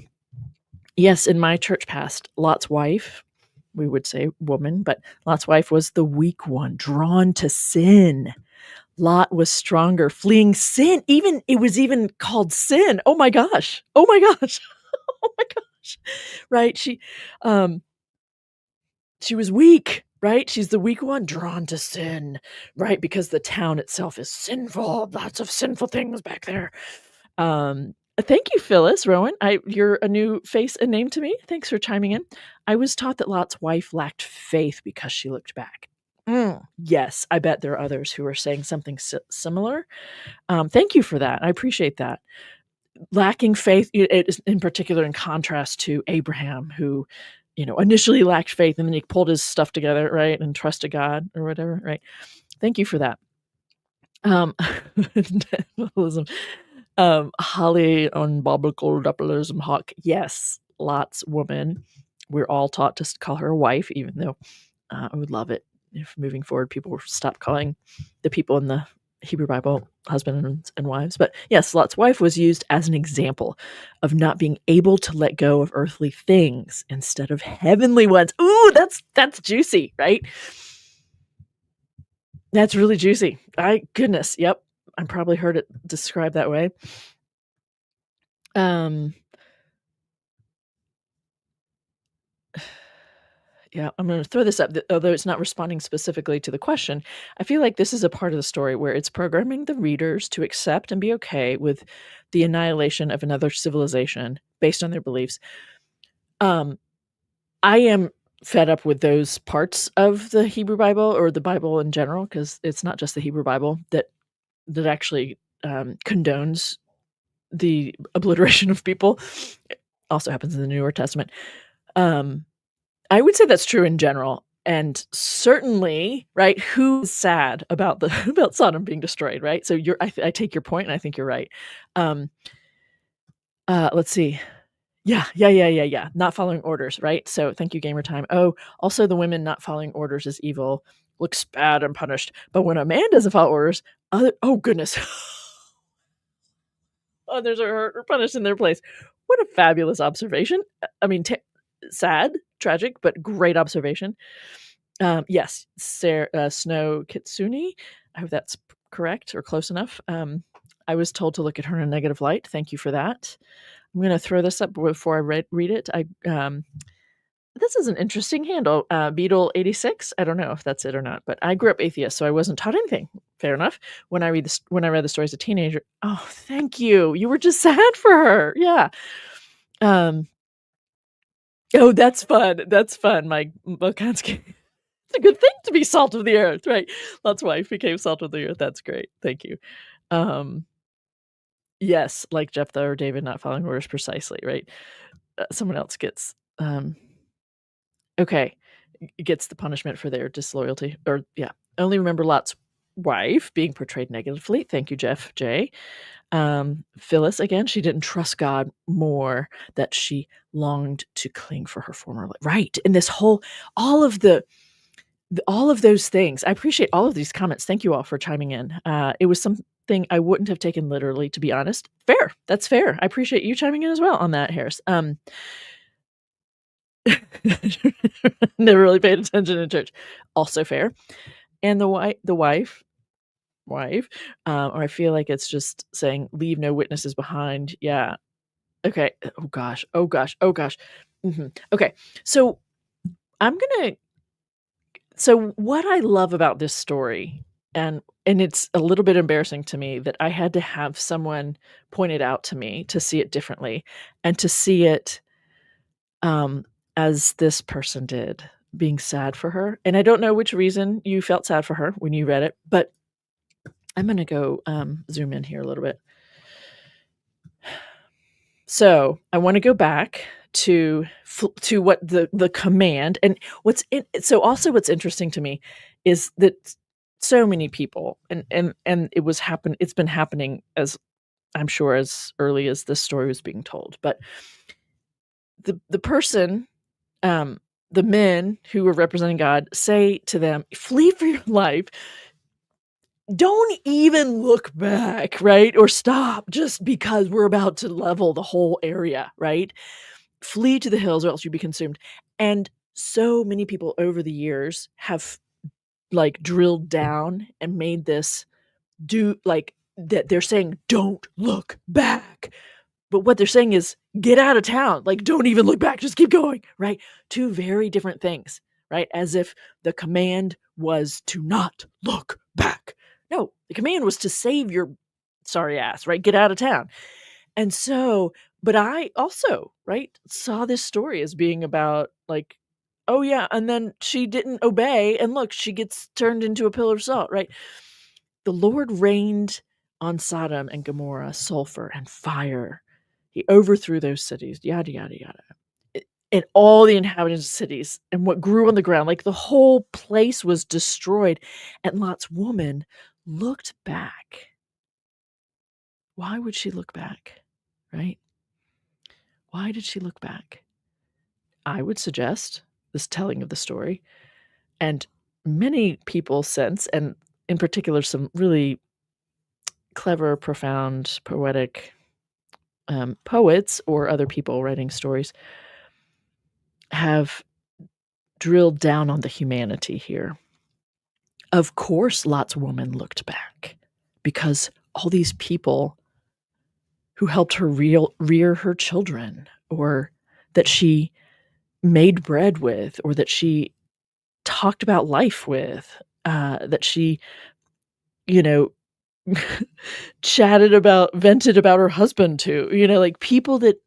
A: Yes, in my church past, Lot's wife, we would say woman, but Lot's wife was the weak one, drawn to sin. Lot was stronger, fleeing sin. It was even called sin. Oh my gosh. Oh my gosh. Oh my gosh. Right? She was weak, right? She's the weak one, drawn to sin, right? Because the town itself is sinful. Lots of sinful things back there. Thank you, Phyllis, Rowan. You're a new face and name to me. Thanks for chiming in. I was taught that Lot's wife lacked faith because she looked back. Yes, I bet there are others who are saying something similar. Thank you for that. I appreciate that. Lacking faith, it is in particular in contrast to Abraham, who, initially lacked faith and then he pulled his stuff together, right, and trusted God or whatever, right? Thank you for that. Holly on biblical doubles hawk. Yes, Lot's woman. We're all taught to call her a wife, even though I would love it if moving forward people stop calling the people in the Hebrew Bible husband and wives. But yes, Lot's wife was used as an example of not being able to let go of earthly things instead of heavenly ones. Ooh, that's juicy, right? That's really juicy. Goodness, yep. I probably heard it described that way. Yeah, I'm going to throw this up, although it's not responding specifically to the question. I feel like this is a part of the story where it's programming the readers to accept and be okay with the annihilation of another civilization based on their beliefs. I am fed up with those parts of the Hebrew Bible or the Bible in general, because it's not just the Hebrew Bible that actually condones the obliteration of people. It also happens in the Newer Testament. I would say that's true in general, and certainly, right? Who is sad about the about Sodom being destroyed, right? So I take your point, and I think you're right. Um, let's see. Yeah. Not following orders, right? So thank you, gamer time. Oh, also the women not following orders is evil, looks bad and punished. But when a man doesn't follow orders, oh goodness, others are hurt or punished in their place. What a fabulous observation. I mean, sad, tragic, but great observation. Yes, Snow Kitsune. I hope that's correct or close enough. I was told to look at her in a negative light. Thank you for that. I'm going to throw this up before I read it. This is an interesting handle, Beetle86. I don't know if that's it or not, but I grew up atheist, so I wasn't taught anything. Fair enough. When I read the story as a teenager, oh, thank you. You were just sad for her. Yeah. Um. Oh, that's fun. That's fun, Mike Bokansky. It's a good thing to be salt of the earth, right? Lot's wife became salt of the earth. That's great. Thank you. Yes, like Jephthah or David not following orders precisely, right? Someone else gets okay, gets the punishment for their disloyalty, or yeah. Only remember Lot's wife being portrayed negatively. Thank you, Jeff J. Phyllis, again, she didn't trust God more, that she longed to cling for her former life. Right. And this whole, all of all of those things. I appreciate all of these comments. Thank you all for chiming in. It was something I wouldn't have taken literally, to be honest. Fair. That's fair. I appreciate you chiming in as well on that, Harris. Never really paid attention in church. Also fair. And the wife, or I feel like it's just saying leave no witnesses behind. Yeah. Okay. Oh gosh. Okay. So what I love about this story, and it's a little bit embarrassing to me that I had to have someone point it out to me to see it differently, and to see it as this person did, being sad for her. And I don't know which reason you felt sad for her when you read it, but I'm going to go zoom in here a little bit. So I want to go back to what the command, and what's interesting to me is that so many people, and it's been happening, as I'm sure, as early as this story was being told, but the person, the men who were representing God, say to them, flee for your life. Don't even look back, right? Or stop just because we're about to level the whole area, right? Flee to the hills or else you'll be consumed. And so many people over the years have like drilled down and made this that they're saying, don't look back. But what they're saying is get out of town. Like, don't even look back. Just keep going, right? Two very different things, right? As if the command was to not look back. No, the command was to save your sorry ass, right? Get out of town. And so, but I also, right, saw this story as being about like, oh yeah, and then she didn't obey, and look, she gets turned into a pillar of salt, right? The Lord rained on Sodom and Gomorrah sulfur and fire. He overthrew those cities, yada, yada, yada. And all the inhabitants of cities and what grew on the ground, like the whole place was destroyed. And Lot's woman looked back. Why would she look back? Right? Why did she look back? I would suggest this telling of the story, and many people since, and in particular, some really clever, profound, poetic poets or other people writing stories have drilled down on the humanity here. Of course, Lot's woman looked back because all these people who helped her rear her children, or that she made bread with, or that she talked about life with, that she, you know, vented about her husband to, like people that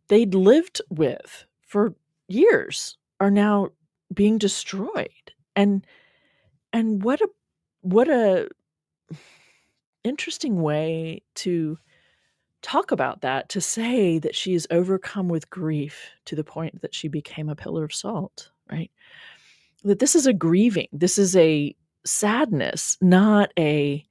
A: they'd lived with for years are now being destroyed. And what a interesting way to talk about that, to say that she is overcome with grief to the point that she became a pillar of salt, right? That this is a grieving, this is a sadness, not a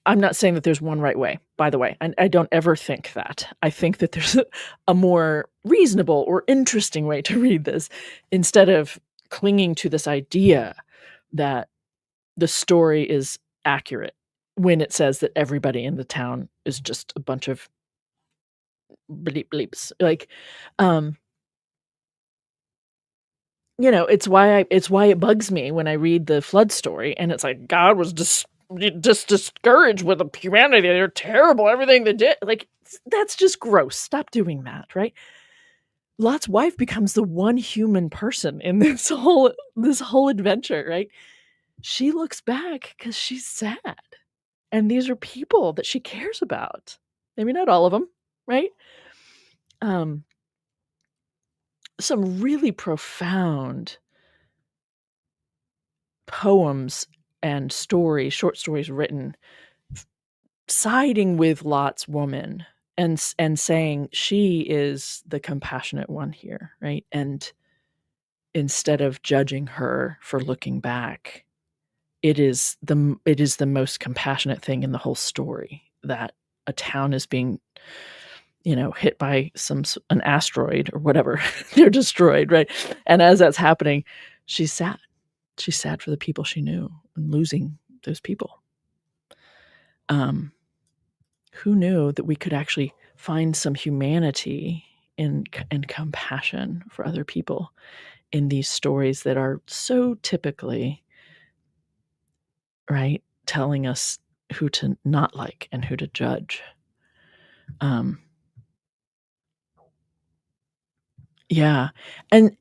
A: I'm not saying that there's one right way, by the way. I don't ever think that. I think that there's a more reasonable or interesting way to read this instead of clinging to this idea that the story is accurate when it says that everybody in the town is just a bunch of bleep bleeps. Like, um, it's why it bugs me when I read the flood story and it's like God was just discouraged with the humanity. They're terrible, everything they did. Like, that's just gross. Stop doing that, right? Lot's wife becomes the one human person in this whole adventure, right? She looks back because she's sad. And these are people that she cares about. Maybe not all of them, right? Um, some really profound poems and short stories written siding with Lot's woman and saying she is the compassionate one here, right? And instead of judging her for looking back, it is the most compassionate thing in the whole story that a town is being hit by an asteroid or whatever. They're destroyed, right? And as that's happening, she's sad. She's sad for the people she knew and losing those people. Who knew that we could actually find some humanity and compassion for other people in these stories that are so typically, right, telling us who to not like and who to judge. Yeah. And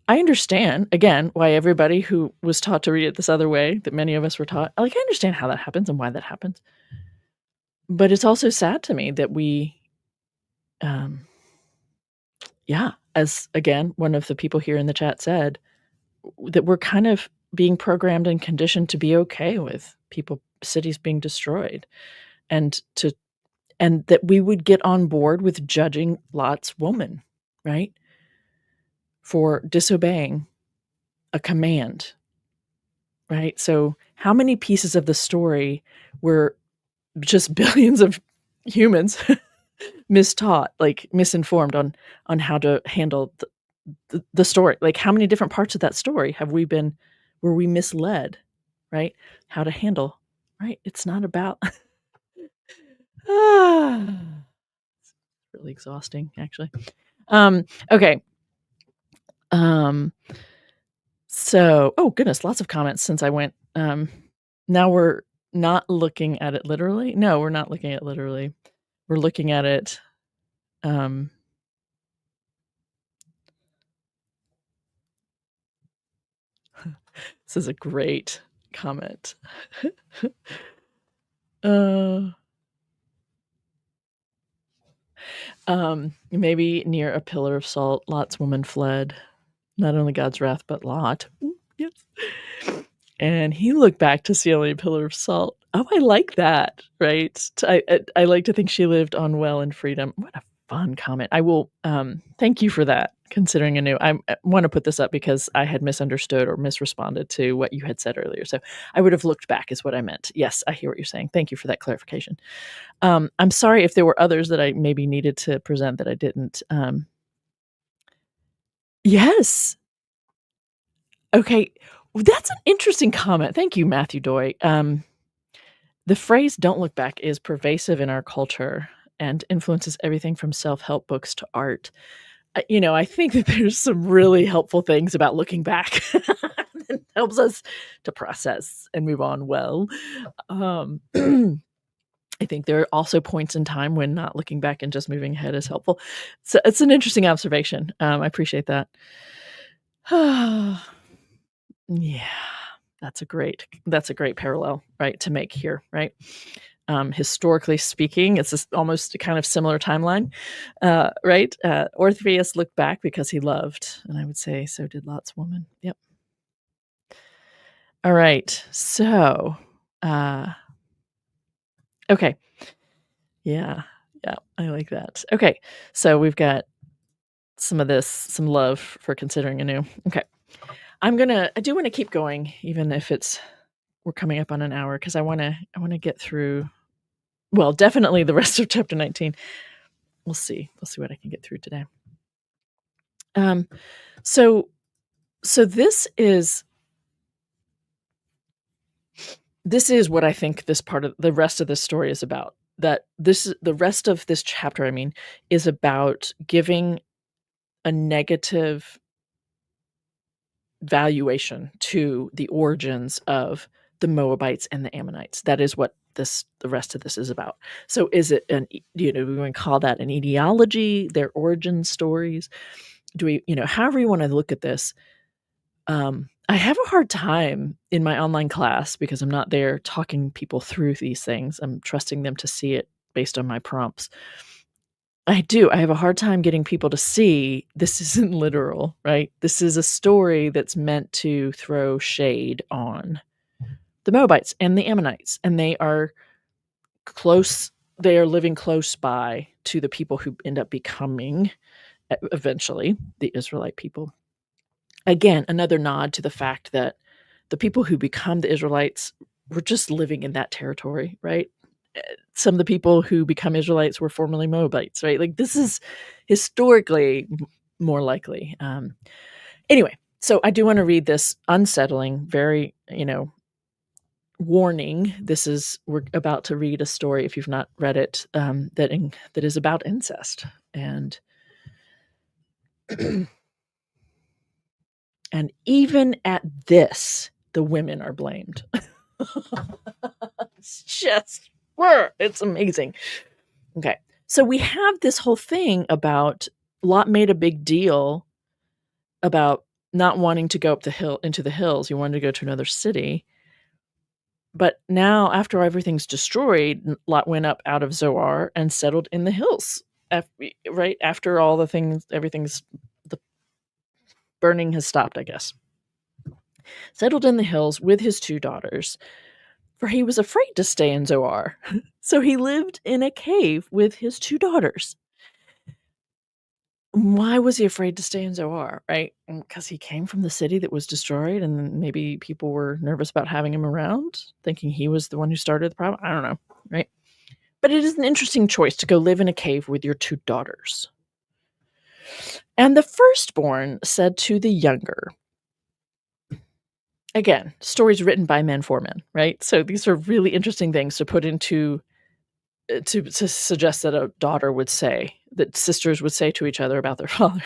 A: I understand again why everybody who was taught to read it this other way that many of us were taught, like, I understand how that happens and why that happens. But it's also sad to me that um yeah, as again, one of the people here in the chat said, that we're kind of being programmed and conditioned to be okay with cities being destroyed, and that we would get on board with judging Lot's woman, right? For disobeying a command, right? So how many pieces of the story were just billions of humans mistaught, like misinformed on how to handle the story? Like, how many different parts of that story were we misled, right? How to handle, right? It's not about ah, really exhausting, actually. Okay. Um, so, oh goodness, lots of comments since I went. Now we're not looking at it literally. No, we're not looking at it literally. We're looking at it. Um, this is a great comment. uh, maybe near a pillar of salt, Lot's woman fled. Not only God's wrath, but Lot. Ooh, yes. And he looked back to see only a pillar of salt. Oh, I like that, right? I like to think she lived on well in freedom. What a fun comment. I will thank you for that, considering anew. I want to put this up because I had misunderstood or misresponded to what you had said earlier. So I would have looked back is what I meant. Yes, I hear what you're saying. Thank you for that clarification. I'm sorry if there were others that I maybe needed to present that I didn't. Yes. Okay. That's an interesting comment. Thank you, Matthew Doy. The phrase "don't look back" is pervasive in our culture and influences everything from self-help books to art. I think that there's some really helpful things about looking back that helps us to process and move on well. Um, I think there are also points in time when not looking back and just moving ahead is helpful. So it's an interesting observation. I appreciate that. Yeah, that's a great parallel, right, to make here, right? Historically speaking, it's almost a kind of similar timeline, right? Orpheus looked back because he loved, and I would say so did Lot's woman. Yep. All right. So, okay. Yeah. Yeah. I like that. Okay. So we've got some of this, some love for considering anew. Okay. I do want to keep going, even if we're coming up on an hour, because I want to get through, well, definitely the rest of chapter 19. We'll see what I can get through today. So this is what I think this part of the rest of this story is about. That the rest of this chapter, I mean, is about giving a negative valuation to the origins of the Moabites and the Ammonites. That is what the rest of this is about. So is it we want to call that an etiology, their origin stories? Do we, however you want to look at this? I have a hard time in my online class because I'm not there talking people through these things. I'm trusting them to see it based on my prompts. I have a hard time getting people to see this isn't literal, right? This is a story that's meant to throw shade on the Moabites and the Ammonites, and they are living close by to the people who end up becoming eventually the Israelite people. Again, another nod to the fact that the people who become the Israelites were just living in that territory, right? Some of the people who become Israelites were formerly Moabites, right? Like, this is historically more likely. Anyway, so I do want to read this unsettling, very, warning. We're about to read a story, if you've not read it, that is about incest. And and even at this, the women are blamed. It's amazing. Okay. So we have this whole thing about Lot made a big deal about not wanting to go up into the hills. He wanted to go to another city. But now, after everything's destroyed, Lot went up out of Zoar and settled in the hills. Right after all the burning has stopped, I guess. Settled in the hills with his 2 daughters, for he was afraid to stay in Zoar. So he lived in a cave with his 2 daughters. Why was he afraid to stay in Zoar, right? Because he came from the city that was destroyed, and maybe people were nervous about having him around, thinking he was the one who started the problem. I don't know, right? But it is an interesting choice to go live in a cave with your 2 daughters. And the firstborn said to the younger, again, stories written by men for men, right? So these are really interesting things to put into to suggest that a daughter would say, that sisters would say to each other about their father.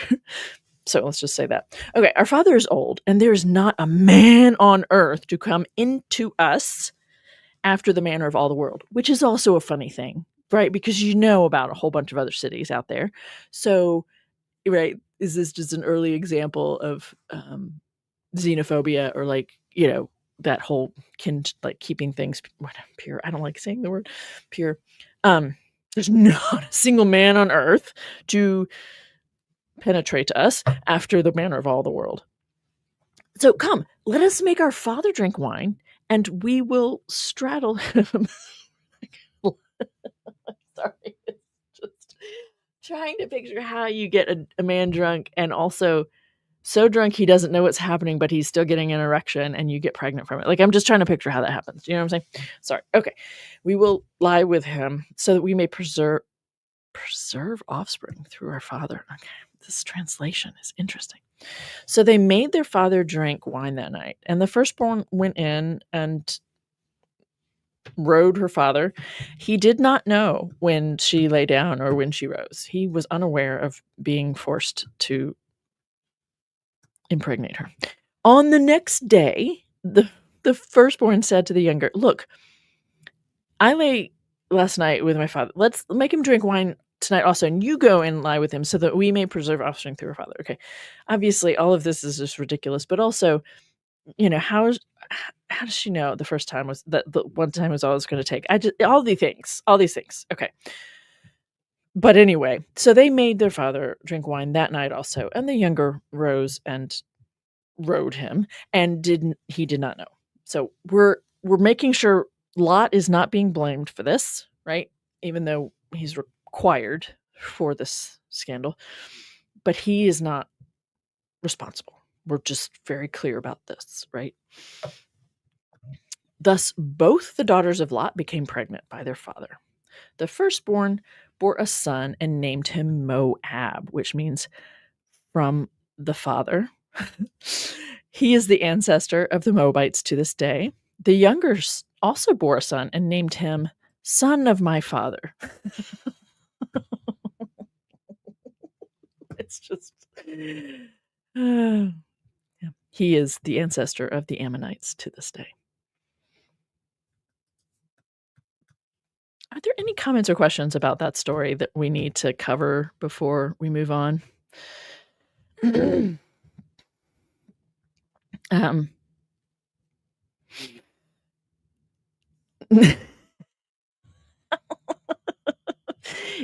A: So let's just say that. Okay, our father is old, and there is not a man on earth to come into us after the manner of all the world, which is also a funny thing, right? Because about a whole bunch of other cities out there. So, right, is this just an early example of xenophobia, or that whole keeping things pure? I don't like saying the word pure. There's not a single man on earth to penetrate us after the manner of all the world. So come, let us make our father drink wine, and we will straddle him. Sorry, it's just trying to picture how you get a man drunk, and also so drunk he doesn't know what's happening, but he's still getting an erection, and you get pregnant from it. Like, I'm just trying to picture how that happens. You know what I'm saying? Sorry. Okay. We will lie with him so that we may preserve offspring through our father. Okay. This translation is interesting. So they made their father drink wine that night, and the firstborn went in and rode her father. He did not know when she lay down or when she rose. He was unaware of being forced to impregnate her. On the next day, the firstborn said to the younger, "Look, I lay last night with my father. Let's make him drink wine tonight also, and you go and lie with him so that we may preserve offspring through our father." Okay. Obviously, all of this is just ridiculous, but also how does she know the first time was that the one time was all it was going to take? All these things. Okay. But anyway, so they made their father drink wine that night also, and the younger rose and rode him, and he did not know. So we're making sure Lot is not being blamed for this, right? Even though he's required for this scandal, but he is not responsible. We're just very clear about this, right? Thus, both the daughters of Lot became pregnant by their father. The firstborn bore a son and named him Moab, which means from the father. He is the ancestor of the Moabites to this day. The younger also bore a son and named him son of my father. It's just. Yeah. He is the ancestor of the Ammonites to this day. Are there any comments or questions about that story that we need to cover before we move on?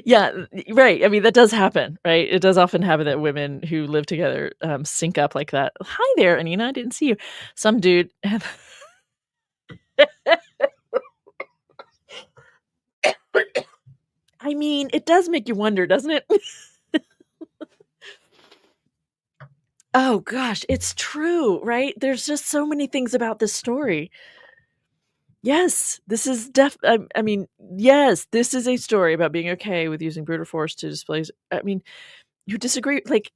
A: Yeah, right. I mean, that does happen, right? It does often happen that women who live together sync up like that. Hi there, Anina. I didn't see you. Some dude. I mean, it does make you wonder, doesn't it? Oh gosh, it's true, right? There's just so many things about this story. Yes, this is I mean, yes, this is a story about being okay with using brutal force to displace. I mean, you disagree? Like,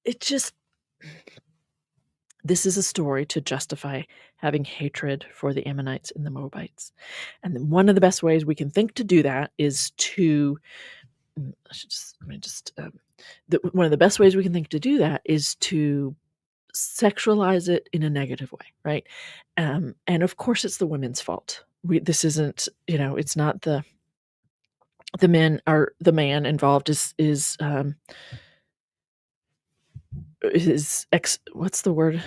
A: it just. This is a story to justify having hatred for the Ammonites and the Moabites. And one of the best ways we can think to do that is to. One of the best ways we can think to do that is to sexualize it in a negative way, right? And of course, it's the women's fault. This isn't, it's not the men are the man involved is what's the word?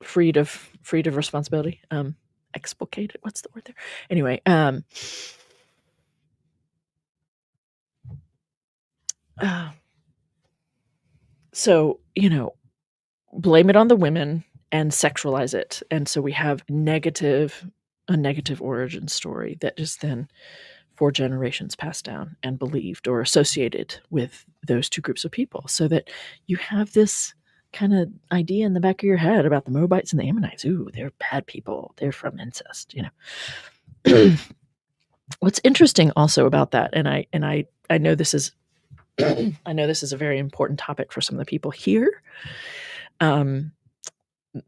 A: Freed of responsibility. Explicated. What's the word there? Anyway, so blame it on the women and sexualize it, and so we have a negative origin story that is then 4 generations passed down and believed or associated with those two groups of people, so that you have this kind of idea in the back of your head about the Moabites and the Ammonites. Ooh, they're bad people. They're from incest. What's interesting also about that, and I know this is I know this is a very important topic for some of the people here.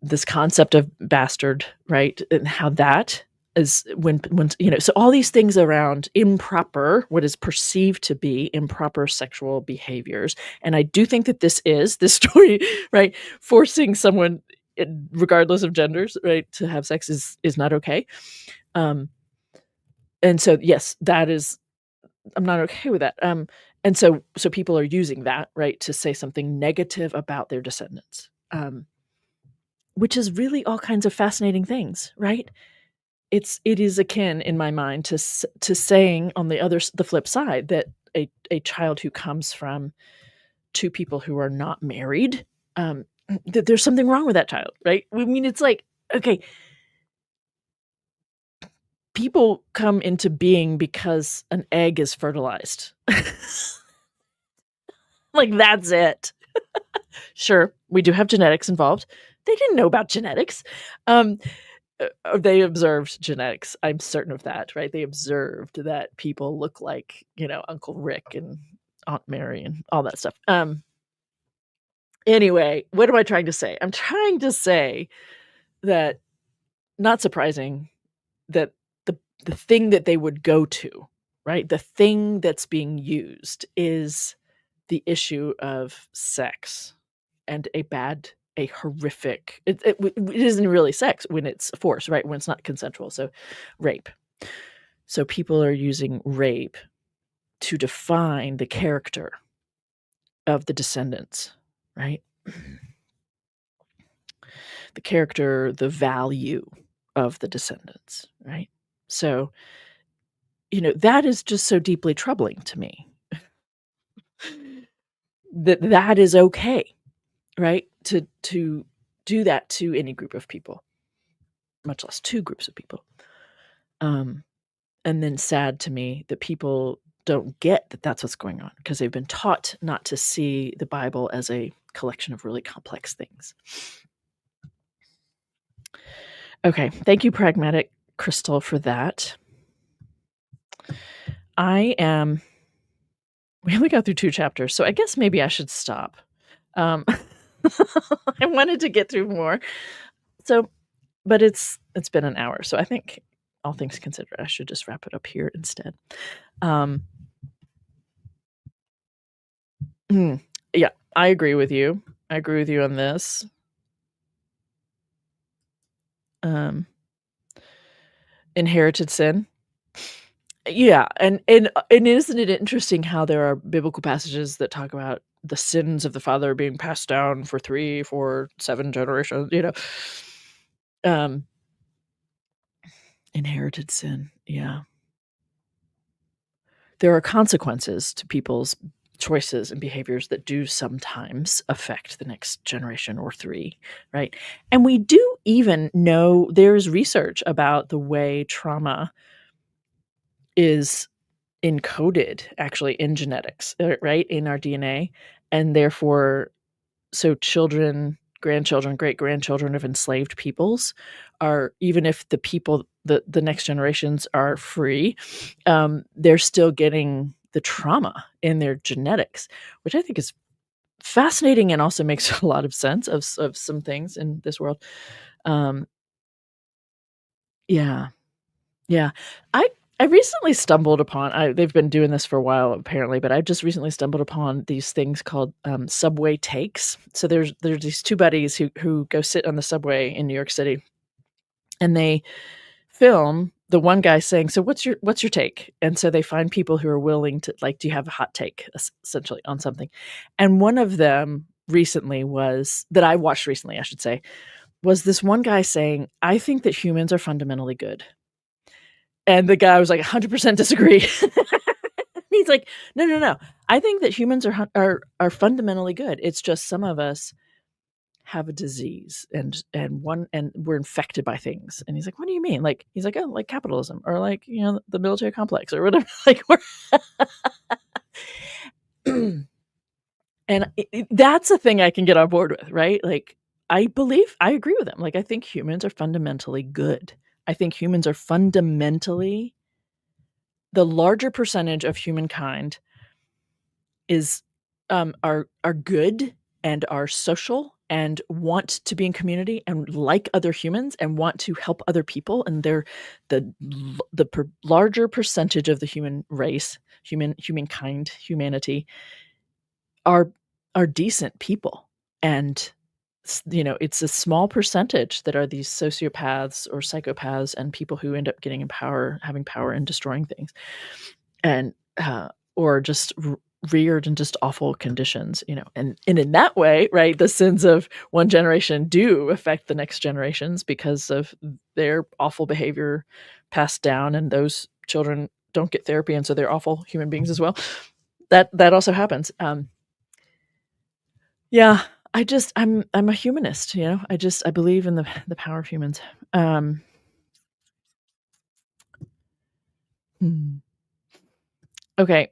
A: This concept of bastard, right, and how that is when so all these things around improper, what is perceived to be improper sexual behaviors, and I do think that this story, right, forcing someone, regardless of genders, right, to have sex is not okay. And so yes, that is. I'm not okay with that. And so people are using that, right, to say something negative about their descendants, which is really all kinds of fascinating things, right? It is akin in my mind to saying on the flip side that a child who comes from 2 people who are not married, that there's something wrong with that child, right? I mean, it's like, okay, people come into being because an egg is fertilized. Like, that's it. Sure, we do have genetics involved. They didn't know about genetics. They observed genetics. I'm certain of that, right? They observed that people look like, Uncle Rick and Aunt Mary and all that stuff. Anyway, what am I trying to say? I'm trying to say that, not surprising, that the thing that they would go to, right? The thing that's being used is the issue of sex and a horrific. It isn't really sex when it's force, right? When it's not consensual. So, rape. So people are using rape to define the character of the descendants, right? the character, the value of the descendants, right? So, that is just so deeply troubling to me that is okay, right? To do that to any group of people, much less two groups of people. And then sad to me that people don't get that that's what's going on because they've been taught not to see the Bible as a collection of really complex things. Okay, thank you, Pragmatic Crystal, for that. We only got through 2 chapters, so I guess maybe I should stop. I wanted to get through more. So, but it's been an hour, so I think all things considered, I should just wrap it up here instead. Yeah, I agree with you. I agree with you on this. Inherited sin. Yeah, and isn't it interesting how there are biblical passages that talk about the sins of the father being passed down for 3, 4, 7 generations, Inherited sin, yeah. There are consequences to people's choices and behaviors that do sometimes affect the next generation or 3, right? And we do even know there's research about the way trauma is encoded actually in genetics, right, in our DNA, and therefore, so children, grandchildren, great-grandchildren of enslaved peoples are, even if the people, the next generations are free, they're still getting the trauma in their genetics, which I think is fascinating and also makes a lot of sense of some things in this world. Yeah. Yeah. I recently stumbled upon they've been doing this for a while apparently, but I just recently stumbled upon these things called, subway takes. So there's these 2 buddies who go sit on the subway in New York City, and they film the one guy saying, "So what's your take?" And so they find people who are willing to, like, "Do you have a hot take?" Essentially on something. And one of them recently was that I watched recently, I should say, was this one guy saying, "I think that humans are fundamentally good." And the guy was like, "100% disagree." He's like, "No, no, no. I think that humans are fundamentally good. It's just some of us have a disease and we're infected by things." And he's like, "What do you mean?" Like, he's like, "Oh, like capitalism or like, the military complex or whatever." Like, we're and that's a thing I can get on board with, right? Like, I agree with him. Like, I think humans are fundamentally good. I think humans are fundamentally the larger percentage of humankind is are good and are social and want to be in community and like other humans and want to help other people, and they're larger percentage of the human race, humankind, humanity are decent people. And it's a small percentage that are these sociopaths or psychopaths and people who end up getting in power, having power and destroying things, and or just reared in just awful conditions, and in that way, right, the sins of one generation do affect the next generations because of their awful behavior passed down, and those children don't get therapy, and so they're awful human beings as well. That also happens. Yeah, I'm a humanist, I believe in the power of humans. Hmm. Okay.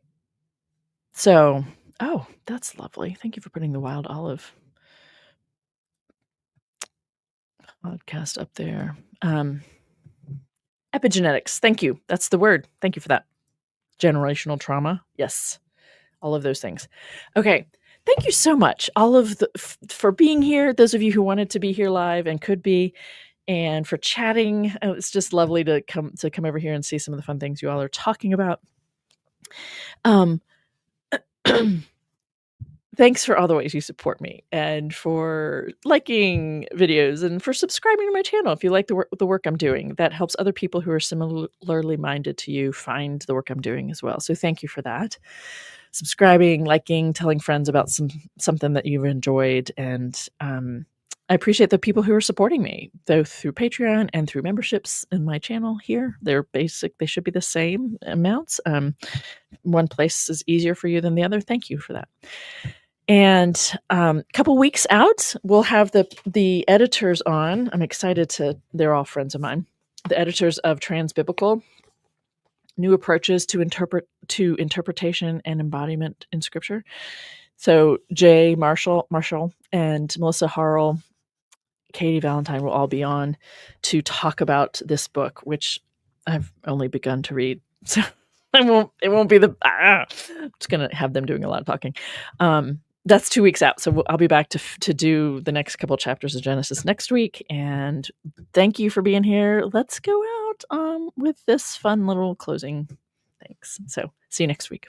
A: So, oh, that's lovely. Thank you for putting the wild olive podcast up there. Epigenetics. Thank you. That's the word. Thank you for that. Generational trauma. Yes. All of those things. Okay. Thank you so much, all of for being here. Those of you who wanted to be here live and could be, and for chatting. It's just lovely to come over here and see some of the fun things you all are talking about. Thanks for all the ways you support me, and for liking videos, and for subscribing to my channel if you like the work I'm doing. That helps other people who are similarly minded to you find the work I'm doing as well. So thank you for that. Subscribing, liking, telling friends about something that you've enjoyed, and I appreciate the people who are supporting me, both through Patreon and through memberships in my channel here. They're basic. They should be the same amounts. One place is easier for you than the other. Thank you for that. And a couple weeks out, we'll have the editors on. I'm excited to. They're all friends of mine. The editors of Transbiblical: New Approaches to Interpretation and Embodiment in Scripture. So Jay Marshall and Melissa Harrell, Katie Valentine will all be on to talk about this book, which I've only begun to read. So it won't be I'm just going to have them doing a lot of talking. That's 2 weeks out. So I'll be back to do the next couple chapters of Genesis next week. And thank you for being here. Let's go out with this fun little closing. Thanks. So see you next week.